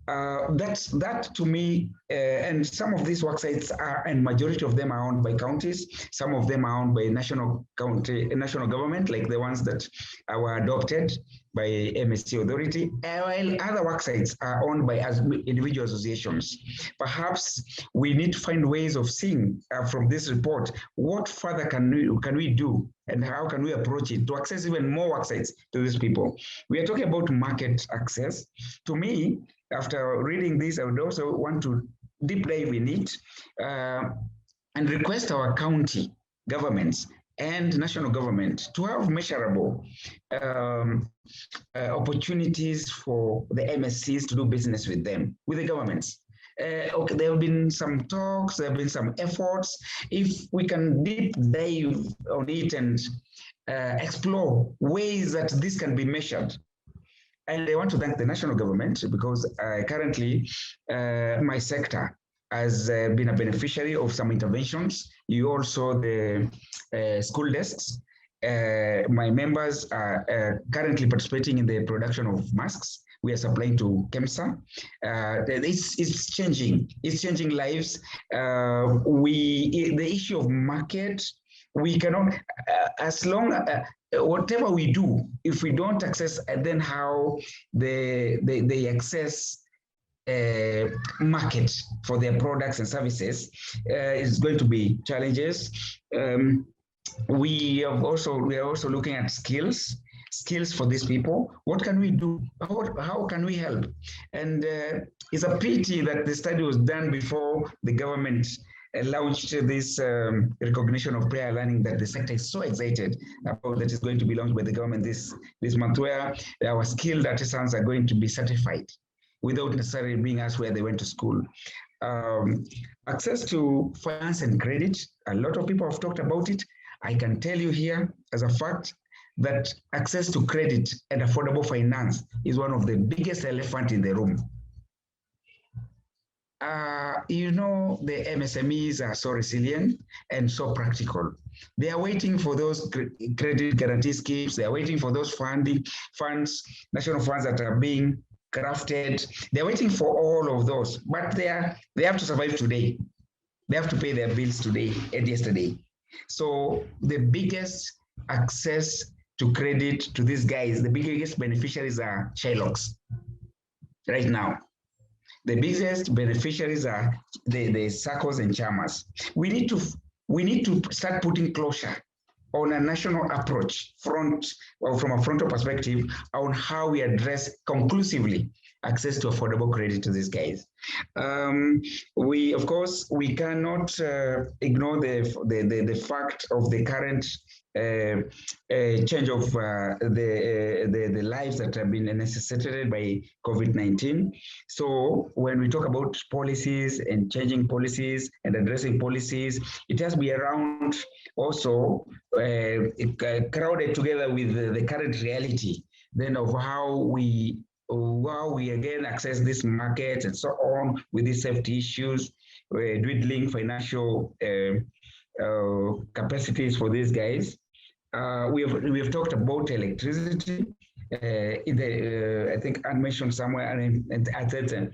That to me, and some of these work sites and majority of them are owned by counties. Some of them are owned by national government, like the ones that were adopted by MSEA authority, while other work sites are owned by individual associations. Perhaps we need to find ways of seeing from this report what further can we do and how can we approach it to access even more work sites to these people. We are talking about market access. To me, after reading this, I would also want to deep dive in it and request our county governments and national government to have measurable opportunities for the MSCs to do business with them, with the governments. Okay, there have been some talks, there have been some efforts. If we can deep dive on it and explore ways that this can be measured. And I want to thank the national government because currently my sector has been a beneficiary of some interventions. You also the school desks. My members are currently participating in the production of masks. We are supplying to KEMSA. It's changing. It's changing lives. The issue of market, we cannot, as long whatever we do, if we don't access, then how they access market for their products and services is going to be challenges. We are also looking at skills for these people. What can we do? How can we help? And it's a pity that the study was done before the government launched this recognition of prior learning that the sector is so excited about, that is going to be launched by the government this month, where our skilled artisans are going to be certified without necessarily being asked where they went to school. Access to finance and credit, a lot of people have talked about it. I can tell you here as a fact that access to credit and affordable finance is one of the biggest elephant in the room. You know, the MSMEs are so resilient and so practical. They are waiting for those credit guarantee schemes. They are waiting for those funds, national funds that are being crafted. They're waiting for all of those, but they have to survive today. They have to pay their bills today and yesterday. So the biggest access to credit to these guys, the biggest beneficiaries are Shylocks right now. The biggest beneficiaries are the SACCOs and chamas. We need to start putting closure on a national approach from a frontal perspective on how we address conclusively access to affordable credit to these guys. Of course, we cannot ignore the fact of the current change of the lives that have been necessitated by COVID-19. So when we talk about policies and changing policies and addressing policies, it has to be around also crowded together with the current reality then of how we again access this market and so on with these safety issues, dwindling financial capacities for these guys. We have talked about electricity in the I think I mentioned somewhere, and Anzetse,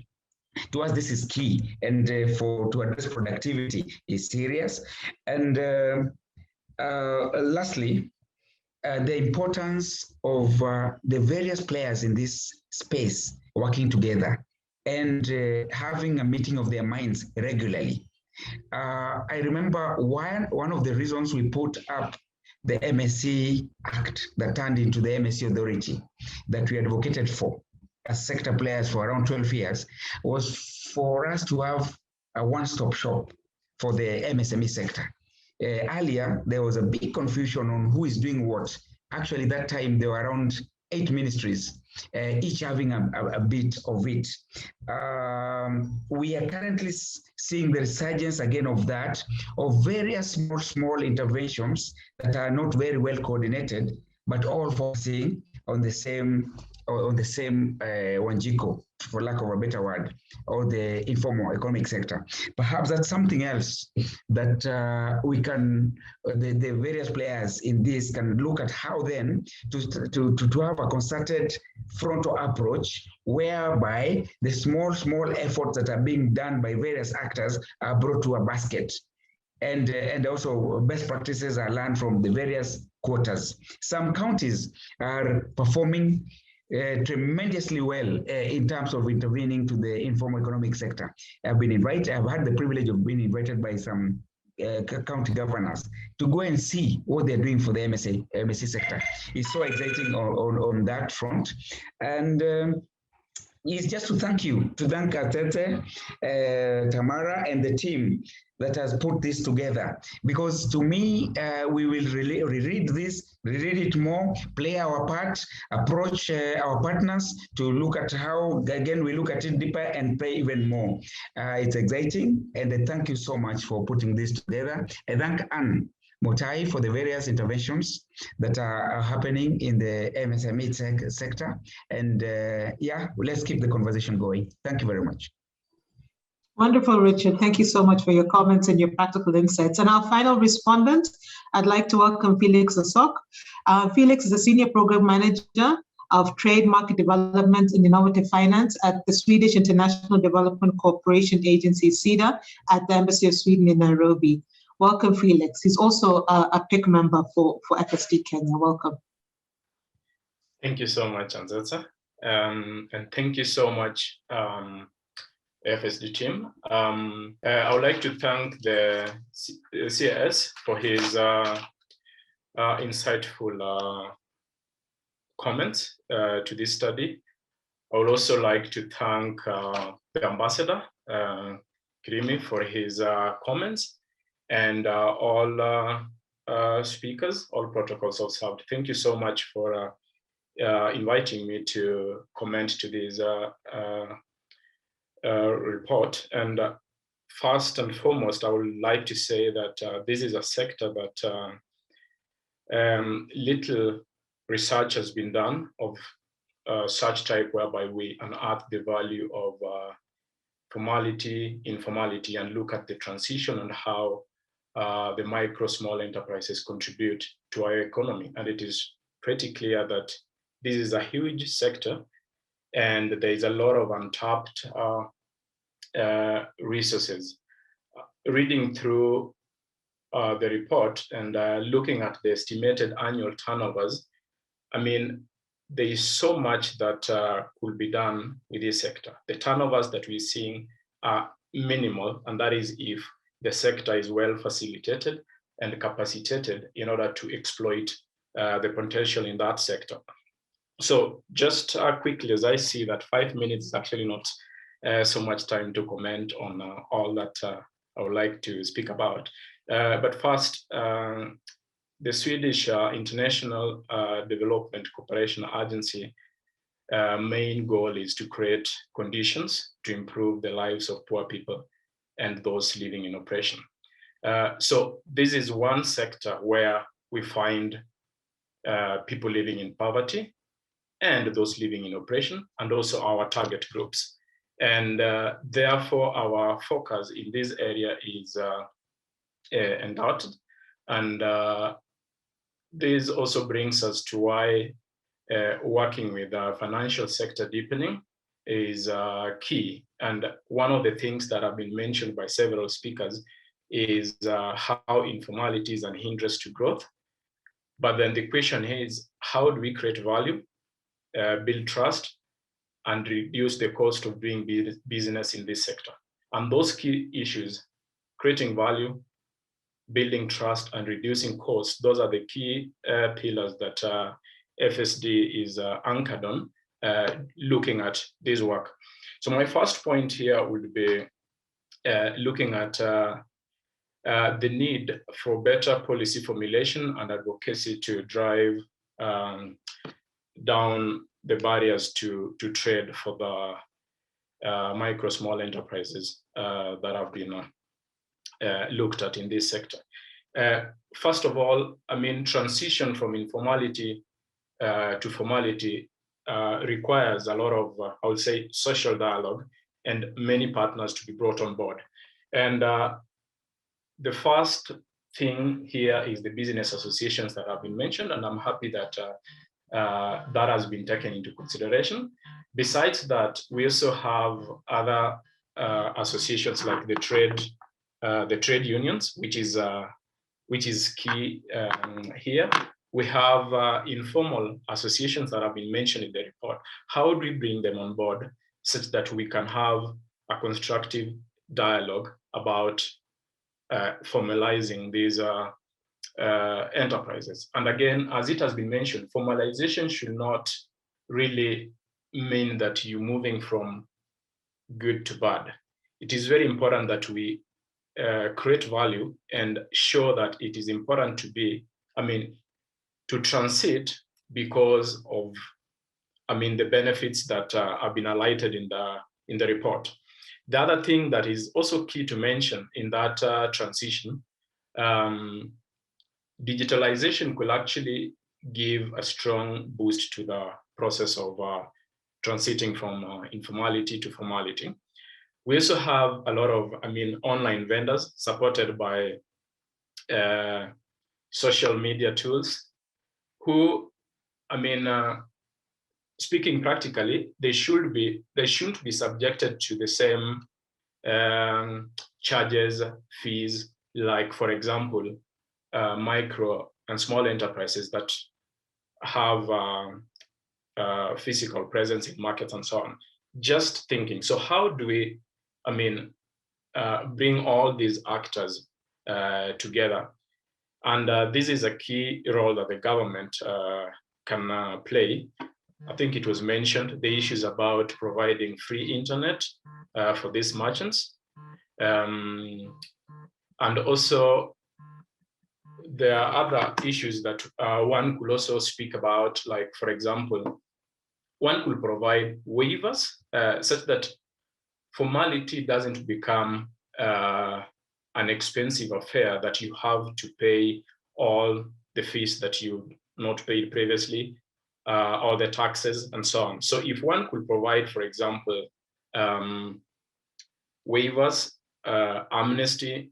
to us this is key, and to address productivity is serious. And lastly, the importance of the various players in this space working together and having a meeting of their minds regularly. I remember one of the reasons we put up the MSEA Act that turned into the MSEA Authority that we advocated for as sector players for around 12 years was for us to have a one-stop shop for the MSME sector. Earlier, there was a big confusion on who is doing what. Actually, that time there were around 8 ministries, each having a bit of it. We are currently seeing the resurgence again of that, of various small interventions that are not very well coordinated, but all focusing on the same Wanjiko, for lack of a better word, or the informal economic sector. Perhaps that's something else that we can, the various players in this can look at how then to have a concerted frontal approach whereby the small efforts that are being done by various actors are brought to a basket. And also best practices are learned from the various quarters. Some counties are performing tremendously well in terms of intervening to the informal economic sector. I've had the privilege of being invited by some county governors to go and see what they're doing for the MSE sector. It's so exciting on that front. And it's just to thank Anzetse, Tamara, and the team that has put this together. Because to me, we will reread it more, play our part, approach our partners to look at how, again, we look at it deeper and play even more. It's exciting, and I thank you so much for putting this together. I thank Mutahi for the various interventions that are happening in the MSME sector. And yeah, let's keep the conversation going. Thank you very much. Wonderful, Richard. Thank you so much for your comments and your practical insights. And our final respondent, I'd like to welcome Felix Osok. Felix is a Senior Program Manager of Trade Market Development and Innovative Finance at the Swedish International Development Cooperation Agency, SIDA, at the Embassy of Sweden in Nairobi. Welcome, Felix. He's also a PIC member for FSD Kenya. Welcome. Thank you so much, Anzetse. And thank you so much, FSD team. I would like to thank the CIS for his insightful comments to this study. I would also like to thank the ambassador, Kirimi, for his comments, and all speakers, all protocols observed. Thank you so much for inviting me to comment to this report. And first and foremost, I would like to say that this is a sector that little research has been done of such type, whereby we unearth the value of formality, informality, and look at the transition and how the micro, small enterprises contribute to our economy. And it is pretty clear that this is a huge sector, and there is a lot of untapped resources. Reading through the report and looking at the estimated annual turnovers, I mean, there is so much that could be done with this sector. The turnovers that we're seeing are minimal, and that is if the sector is well facilitated and capacitated in order to exploit the potential in that sector. So just quickly, as I see that 5 minutes is actually not so much time to comment on all that I would like to speak about. But first, the Swedish International Development Cooperation Agency main goal is to create conditions to improve the lives of poor people and those living in oppression. So this is one sector where we find people living in poverty and those living in oppression, and also our target groups. And therefore, our focus in this area is undoubted. And this also brings us to why working with financial sector deepening is key. And one of the things that have been mentioned by several speakers is how informality is an hindrance to growth. But then the question is, how do we create value, build trust, and reduce the cost of doing business in this sector? And those key issues, creating value, building trust, and reducing costs, those are the key pillars that FSD is anchored on, looking at this work. So my first point here would be looking at the need for better policy formulation and advocacy to drive down the barriers to trade for the micro, small enterprises that have been looked at in this sector. First of all, I mean, transition from informality to formality requires a lot of, I would say, social dialogue and many partners to be brought on board. And the first thing here is the business associations that have been mentioned, and I'm happy that that has been taken into consideration. Besides that, we also have other associations like the trade unions, which is key here. we have informal associations that have been mentioned in the report. How do we bring them on board such that we can have a constructive dialogue about formalizing these enterprises? And again, as it has been mentioned, formalization should not really mean that you're moving from good to bad. It is very important that we create value and show that it is important to be, to transit because of, the benefits that have been highlighted in the report. The other thing that is also key to mention in that transition, digitalization could actually give a strong boost to the process of transiting from informality to formality. We also have a lot of, online vendors supported by social media tools who, speaking practically, they shouldn't be subjected to the same charges, fees, like, for example, micro and small enterprises that have physical presence in markets and so on. Just thinking, so how do we, bring all these actors together? And this is a key role that the government can play. I think it was mentioned, the issues about providing free internet for these merchants. And also, there are other issues that one could also speak about, like, for example, one could provide waivers such that formality doesn't become an expensive affair that you have to pay all the fees that you not paid previously, all the taxes and so on. So if one could provide, for example, waivers, amnesty,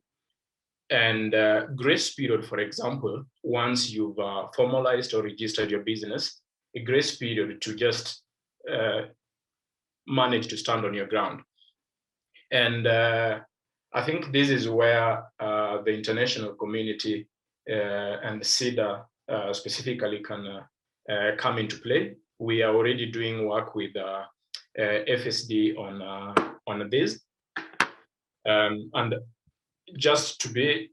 and grace period, for example, once you've formalized or registered your business, a grace period to just manage to stand on your ground. And I think this is where the international community and the SIDA specifically can come into play. We are already doing work with FSD on this. And just to be,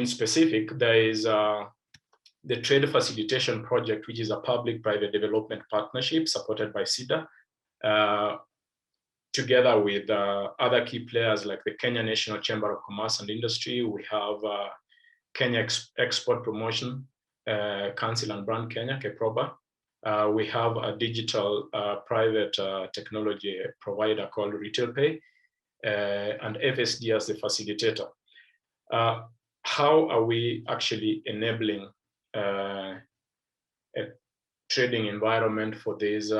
specific, there is the Trade Facilitation Project, which is a public-private development partnership supported by SIDA, together with other key players like the Kenya National Chamber of Commerce and Industry. We have Kenya Export Promotion Council and Brand Kenya, KEPROBA. We have a digital private technology provider called Retail Pay, and FSD as the facilitator. How are we actually enabling a trading environment for these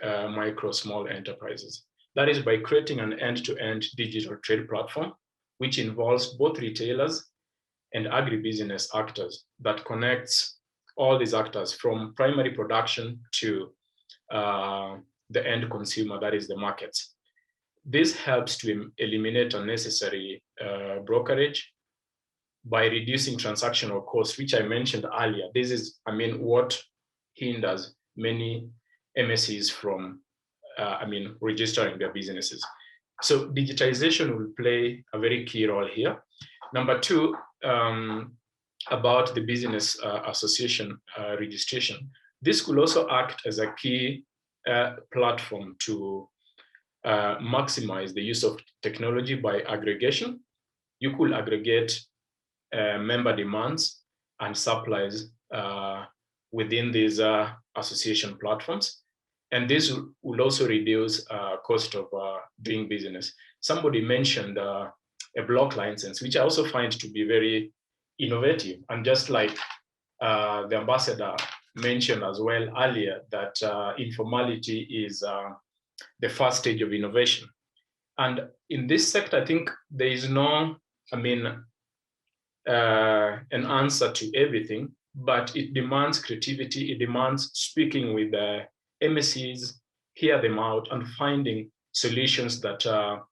micro, small enterprises? That is by creating an end-to-end digital trade platform, which involves both retailers and agribusiness actors, that connects all these actors from primary production to the end consumer, that is the markets. This helps to eliminate unnecessary brokerage by reducing transactional costs, which I mentioned earlier. This is, what hinders many MSEs from, registering their businesses. So digitization will play a very key role here. Number two, about the business association registration. This could also act as a key platform to maximize the use of technology by aggregation. You could aggregate member demands and supplies within these association platforms. And this will also reduce cost of doing business. Somebody mentioned a block license, which I also find to be very innovative. And just like the ambassador mentioned as well earlier, that informality is the first stage of innovation. And in this sector, I think there is no, an answer to everything, but it demands creativity. It demands speaking with the MSEs, hear them out, and finding solutions that are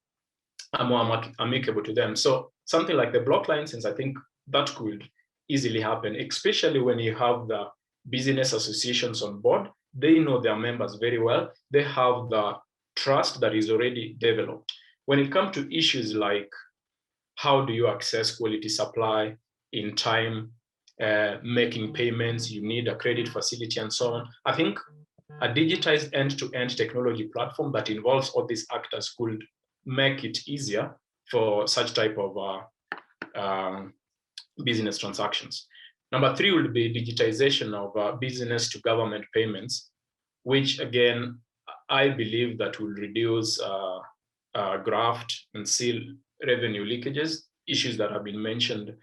more amicable to them. So something like the block license, I think that could easily happen, especially when you have the business associations on board. They know their members very well. They have the trust that is already developed. When it comes to issues like how do you access quality supply in time, making payments, you need a credit facility and so on. I think a digitized end-to-end technology platform that involves all these actors could make it easier for such type of business transactions. Number 3 would be digitization of business to government payments, which again, I believe that will reduce graft and seal revenue leakages, issues that have been mentioned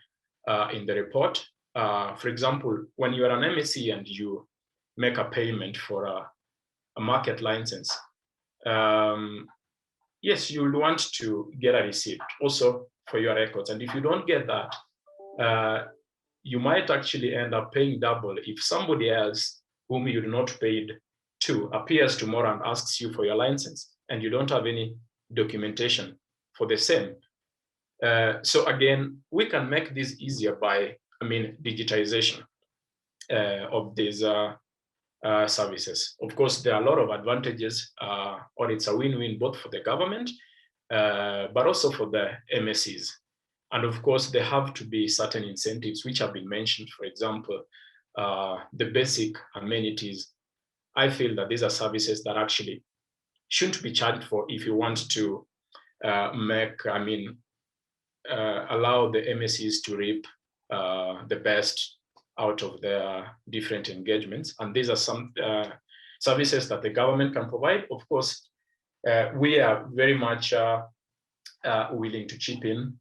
in the report. For example, when you are an MSE and you make a payment for a market license, yes, you will want to get a receipt also for your records. And if you don't get that, you might actually end up paying double if somebody else whom you do not paid to appears tomorrow and asks you for your license and you don't have any documentation for the same. So again, we can make this easier by, digitization of these services. Of course, there are a lot of advantages, or it's a win-win both for the government, but also for the MSEs. And of course, there have to be certain incentives which have been mentioned. For example, the basic amenities. I feel that these are services that actually shouldn't be charged for if you want to allow the MSEs to reap the best out of their different engagements. And these are some services that the government can provide. Of course, we are very much willing to chip in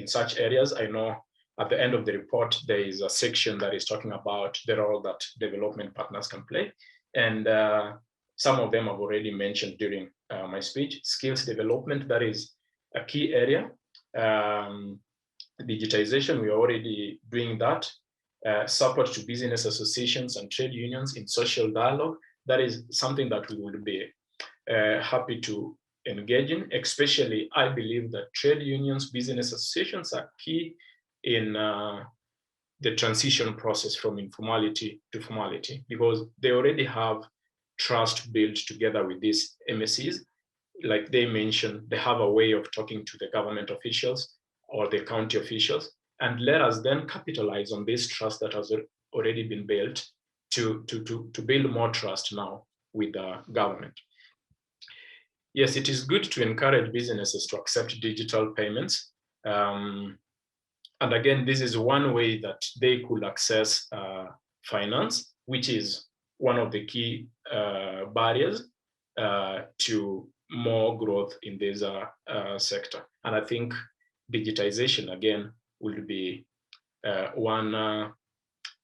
such areas. I know at the end of the report, there is a section that is talking about the role that development partners can play. And some of them I've already mentioned during my speech. Skills development, that is a key area. Digitization, we are already doing that. Support to business associations and trade unions in social dialogue, that is something that we would be happy to engage in. Especially, I believe that trade unions, business associations are key in the transition process from informality to formality, because they already have trust built together with these MSEs. Like they mentioned, they have a way of talking to the government officials or the county officials, and let us then capitalize on this trust that has already been built to build more trust now with the government. Yes, it is good to encourage businesses to accept digital payments. And again, this is one way that they could access finance, which is one of the key barriers to more growth in this sector. And I think digitization, again, will be one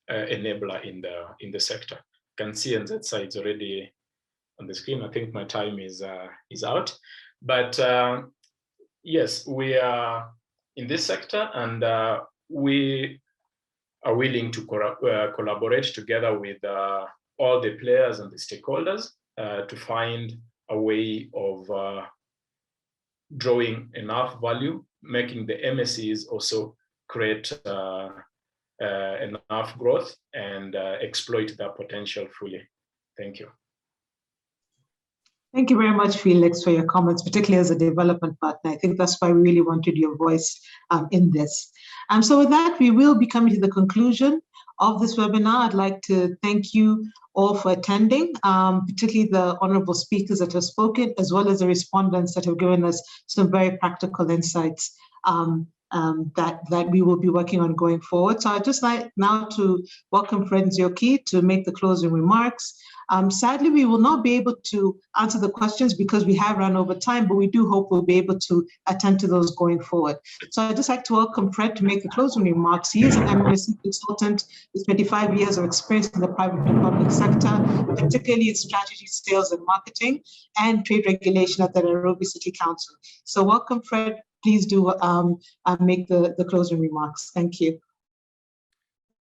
enabler in the sector. You can see Anzetse it's already on the screen. I think my time is out. But yes, we are in this sector, and we are willing to collaborate together with all the players and the stakeholders to find a way of drawing enough value, making the MSEs also create enough growth and exploit their potential fully. Thank you. Thank you very much, Felix, for your comments, particularly as a development partner. I think that's why we really wanted your voice in this. So with that, we will be coming to the conclusion of this webinar. I'd like to thank you all for attending, particularly the honorable speakers that have spoken, as well as the respondents that have given us some very practical insights that we will be working on going forward. So I'd just like now to welcome Fred Nzioki to make the closing remarks. Sadly, we will not be able to answer the questions because we have run over time, but we do hope we'll be able to attend to those going forward. So I'd just like to welcome Fred to make the closing remarks. He is an MSE consultant with 25 years of experience in the private and public sector, particularly in strategy, sales and marketing, and trade regulation at the Nairobi City Council. So welcome, Fred. Please do make the closing remarks. Thank you.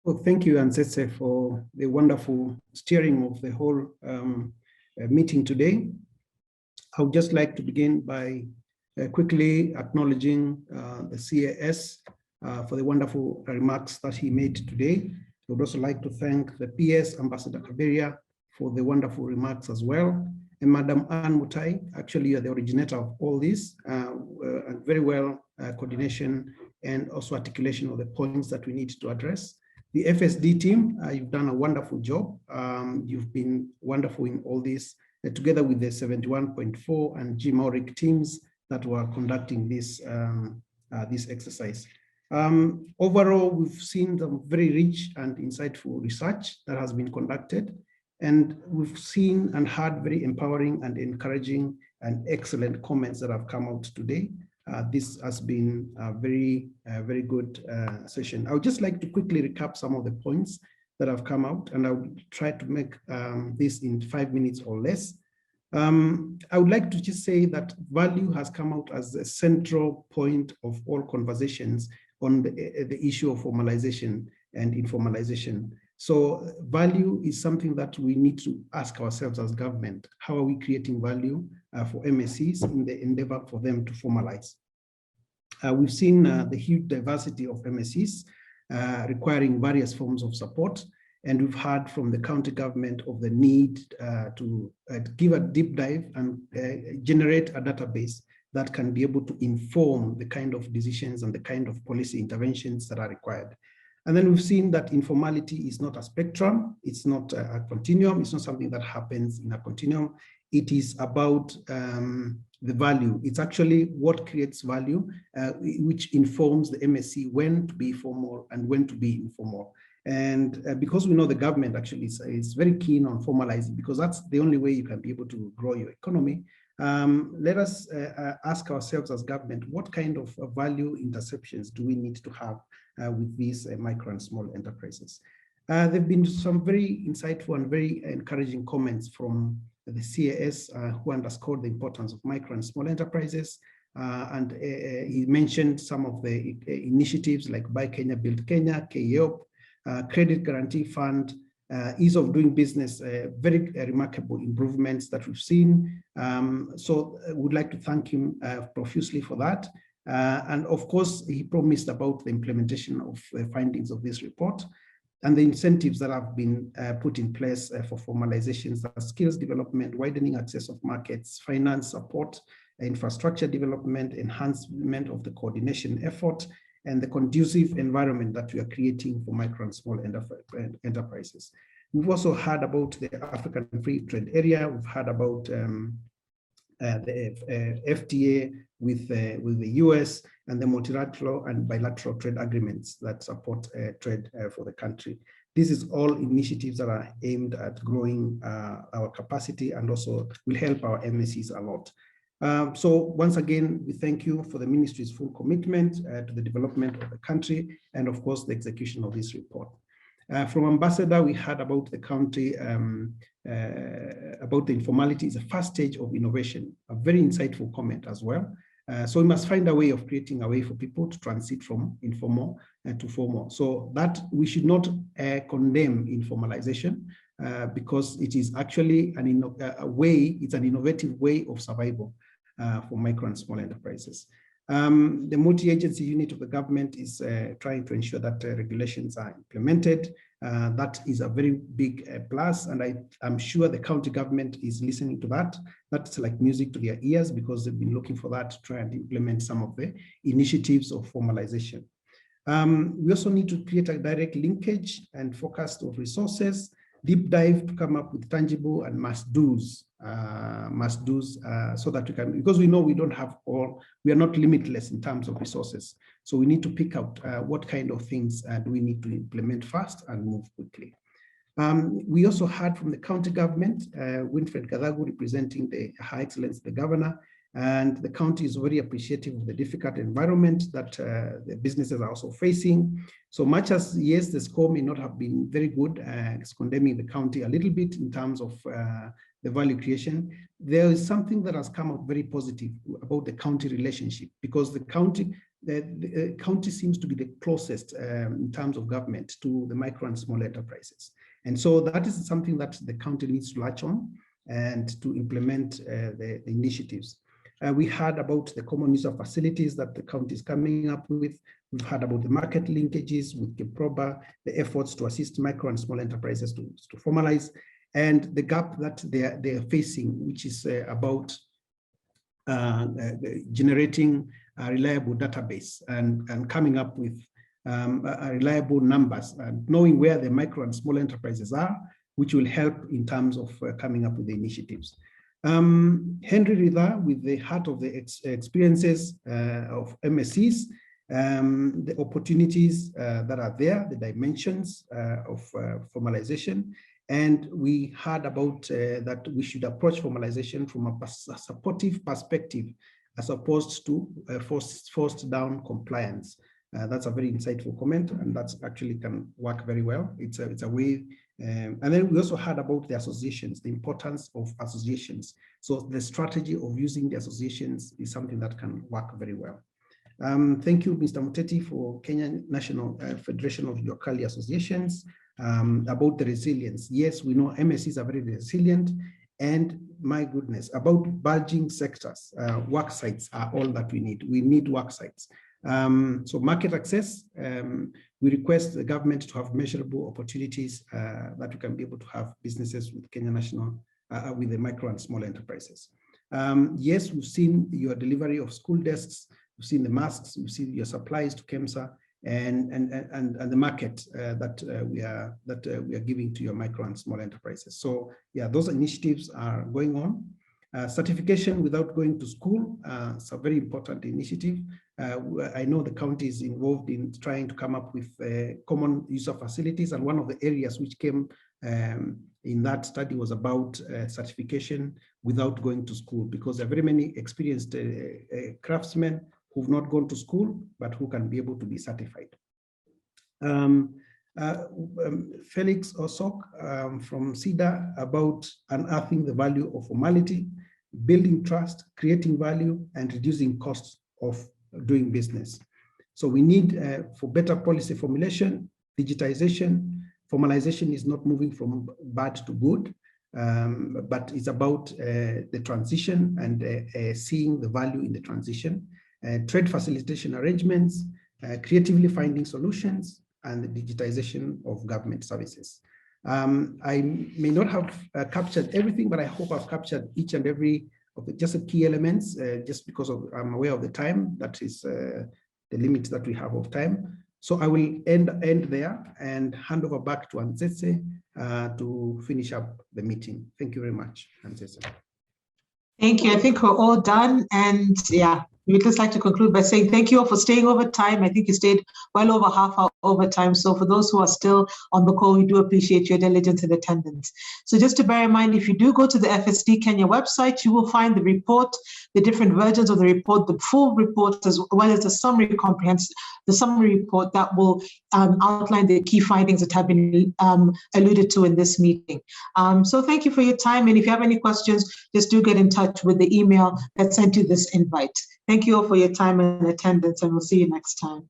Well, thank you, Anzetse, for the wonderful steering of the whole meeting today. I would just like to begin by quickly acknowledging the CAS for the wonderful remarks that he made today. I would also like to thank the PS, Ambassador Kaberia, for the wonderful remarks as well. And Madam Ann Mutahi, actually you're the originator of all this, and very well coordination and also articulation of the points that we need to address. The FSD team, you've done a wonderful job. You've been wonderful in all this, together with the 71.4 and GMAURIC teams that were conducting this, this exercise. Overall, we've seen some very rich and insightful research that has been conducted. And we've seen and heard very empowering and encouraging and excellent comments that have come out today. This has been a very good session. I would just like to quickly recap some of the points that have come out, and I would try to make this in 5 minutes or less. I would like to just say that value has come out as a central point of all conversations on the issue of formalization and informalization. So value is something that we need to ask ourselves as government. How are we creating value for MSEs in the endeavor for them to formalize? We've seen the huge diversity of MSEs requiring various forms of support. And we've heard from the county government of the need to give a deep dive and generate a database that can be able to inform the kind of decisions and the kind of policy interventions that are required. And then we've seen that informality is not a spectrum, it's not a continuum, it's not something that happens in a continuum. It is about the value. It's actually what creates value, which informs the MSE when to be formal and when to be informal. And because we know the government actually is very keen on formalizing, because that's the only way you can be able to grow your economy. Let us ask ourselves as government, what kind of value interceptions do we need to have with these micro and small enterprises? There have been some very insightful and very encouraging comments from the CAS who underscored the importance of micro and small enterprises. And he mentioned some of the initiatives like Buy Kenya, Build Kenya, KEOP, Credit Guarantee Fund, ease of doing business, very remarkable improvements that we've seen. So I would like to thank him profusely for that. And of course, he promised about the implementation of the findings of this report and the incentives that have been put in place for formalizations, skills development, widening access of markets, finance support, infrastructure development, enhancement of the coordination effort, and the conducive environment that we are creating for micro and small enterprises. We've also heard about the African Free Trade Area. We've heard about the FTA with the US and the multilateral and bilateral trade agreements that support trade for the country. This is all initiatives that are aimed at growing our capacity and also will help our MSEs a lot. So once again, we thank you for the ministry's full commitment to the development of the country and of course the execution of this report. From Ambassador, we heard about the county, about the informality is a first stage of innovation, a very insightful comment as well. So we must find a way of creating a way for people to transit from informal to formal. So that we should not condemn informalization because it is actually it's an innovative way of survival for micro and small enterprises. The multi-agency unit of the government is trying to ensure that regulations are implemented. That is a very big plus, and I'm sure the county government is listening to that. That's like music to their ears because they've been looking for that to try and implement some of the initiatives of formalization. We also need to create a direct linkage and forecast of resources, deep dive to come up with tangible and must-dos, so that we can, because we know we don't have all, we are not limitless in terms of resources. So we need to pick out what kind of things do we need to implement fast and move quickly. We also heard from the county government, Winfred Gathagu representing the High Excellency, the governor, and the county is very appreciative of the difficult environment that the businesses are also facing. So much as, yes, the score may not have been very good, it's condemning the county a little bit in terms of the value creation. There is something that has come out very positive about the county relationship because the county seems to be the closest in terms of government to the micro and small enterprises. And so that is something that the county needs to latch on and to implement the initiatives. We heard about the common user facilities that the county is coming up with. We've heard about the market linkages with Kiproba, the efforts to assist micro and small enterprises to formalize, and the gap that they're facing, which is about generating a reliable database and coming up with reliable numbers and knowing where the micro and small enterprises are, which will help in terms of coming up with the initiatives. Henry Rithaa, with the heart of the experiences of MSEs, the opportunities that are there, the dimensions of formalization. And we heard about that we should approach formalization from a supportive perspective as opposed to forced down compliance. That's a very insightful comment, and that's actually can work very well. It's a way. And then we also heard about the associations, the importance of associations. So the strategy of using the associations is something that can work very well. Thank you, Mr. Muteti, for Kenya National Federation of Locally Associations, about the resilience. Yes, we know MSEs are very resilient, and my goodness, about bulging sectors, work sites are all that we need. We need work sites. So market access, we request the government to have measurable opportunities that we can be able to have businesses with Kenya National, with the micro and small enterprises. Yes, we've seen your delivery of school desks, we've seen the masks, we've seen your supplies to KEMSA, and the market that we are giving to your micro and small enterprises. So yeah, those initiatives are going on. Certification without going to school, it's a very important initiative. I know the county is involved in trying to come up with common user facilities, and one of the areas which came in that study was about certification without going to school, because there are very many experienced craftsmen who've not gone to school, but who can be able to be certified. Felix Osok from SIDA about unearthing the value of formality, building trust, creating value, and reducing costs of doing business. So we need for better policy formulation, digitization. Formalization is not moving from bad to good, but it's about the transition and seeing the value in the transition. Trade facilitation arrangements, creatively finding solutions, and the digitization of government services. I may not have captured everything, but I hope I've captured each and every of the just the key elements, just because I'm aware of the time. That is the limit that we have of time. So I will end there and hand over back to Anzetse to finish up the meeting. Thank you very much, Anzetse. Thank you. I think we're all done. And yeah, we'd just like to conclude by saying thank you all for staying over time. I think you stayed well over half hour over time. So for those who are still on the call, we do appreciate your diligence and attendance. So just to bear in mind, if you do go to the FSD Kenya website, you will find the report, the different versions of the report, the full report, as well as the summary report that will outline the key findings that have been alluded to in this meeting. So thank you for your time. And if you have any questions, just do get in touch with the email that sent you this invite. Thank you all for your time and attendance, and we'll see you next time.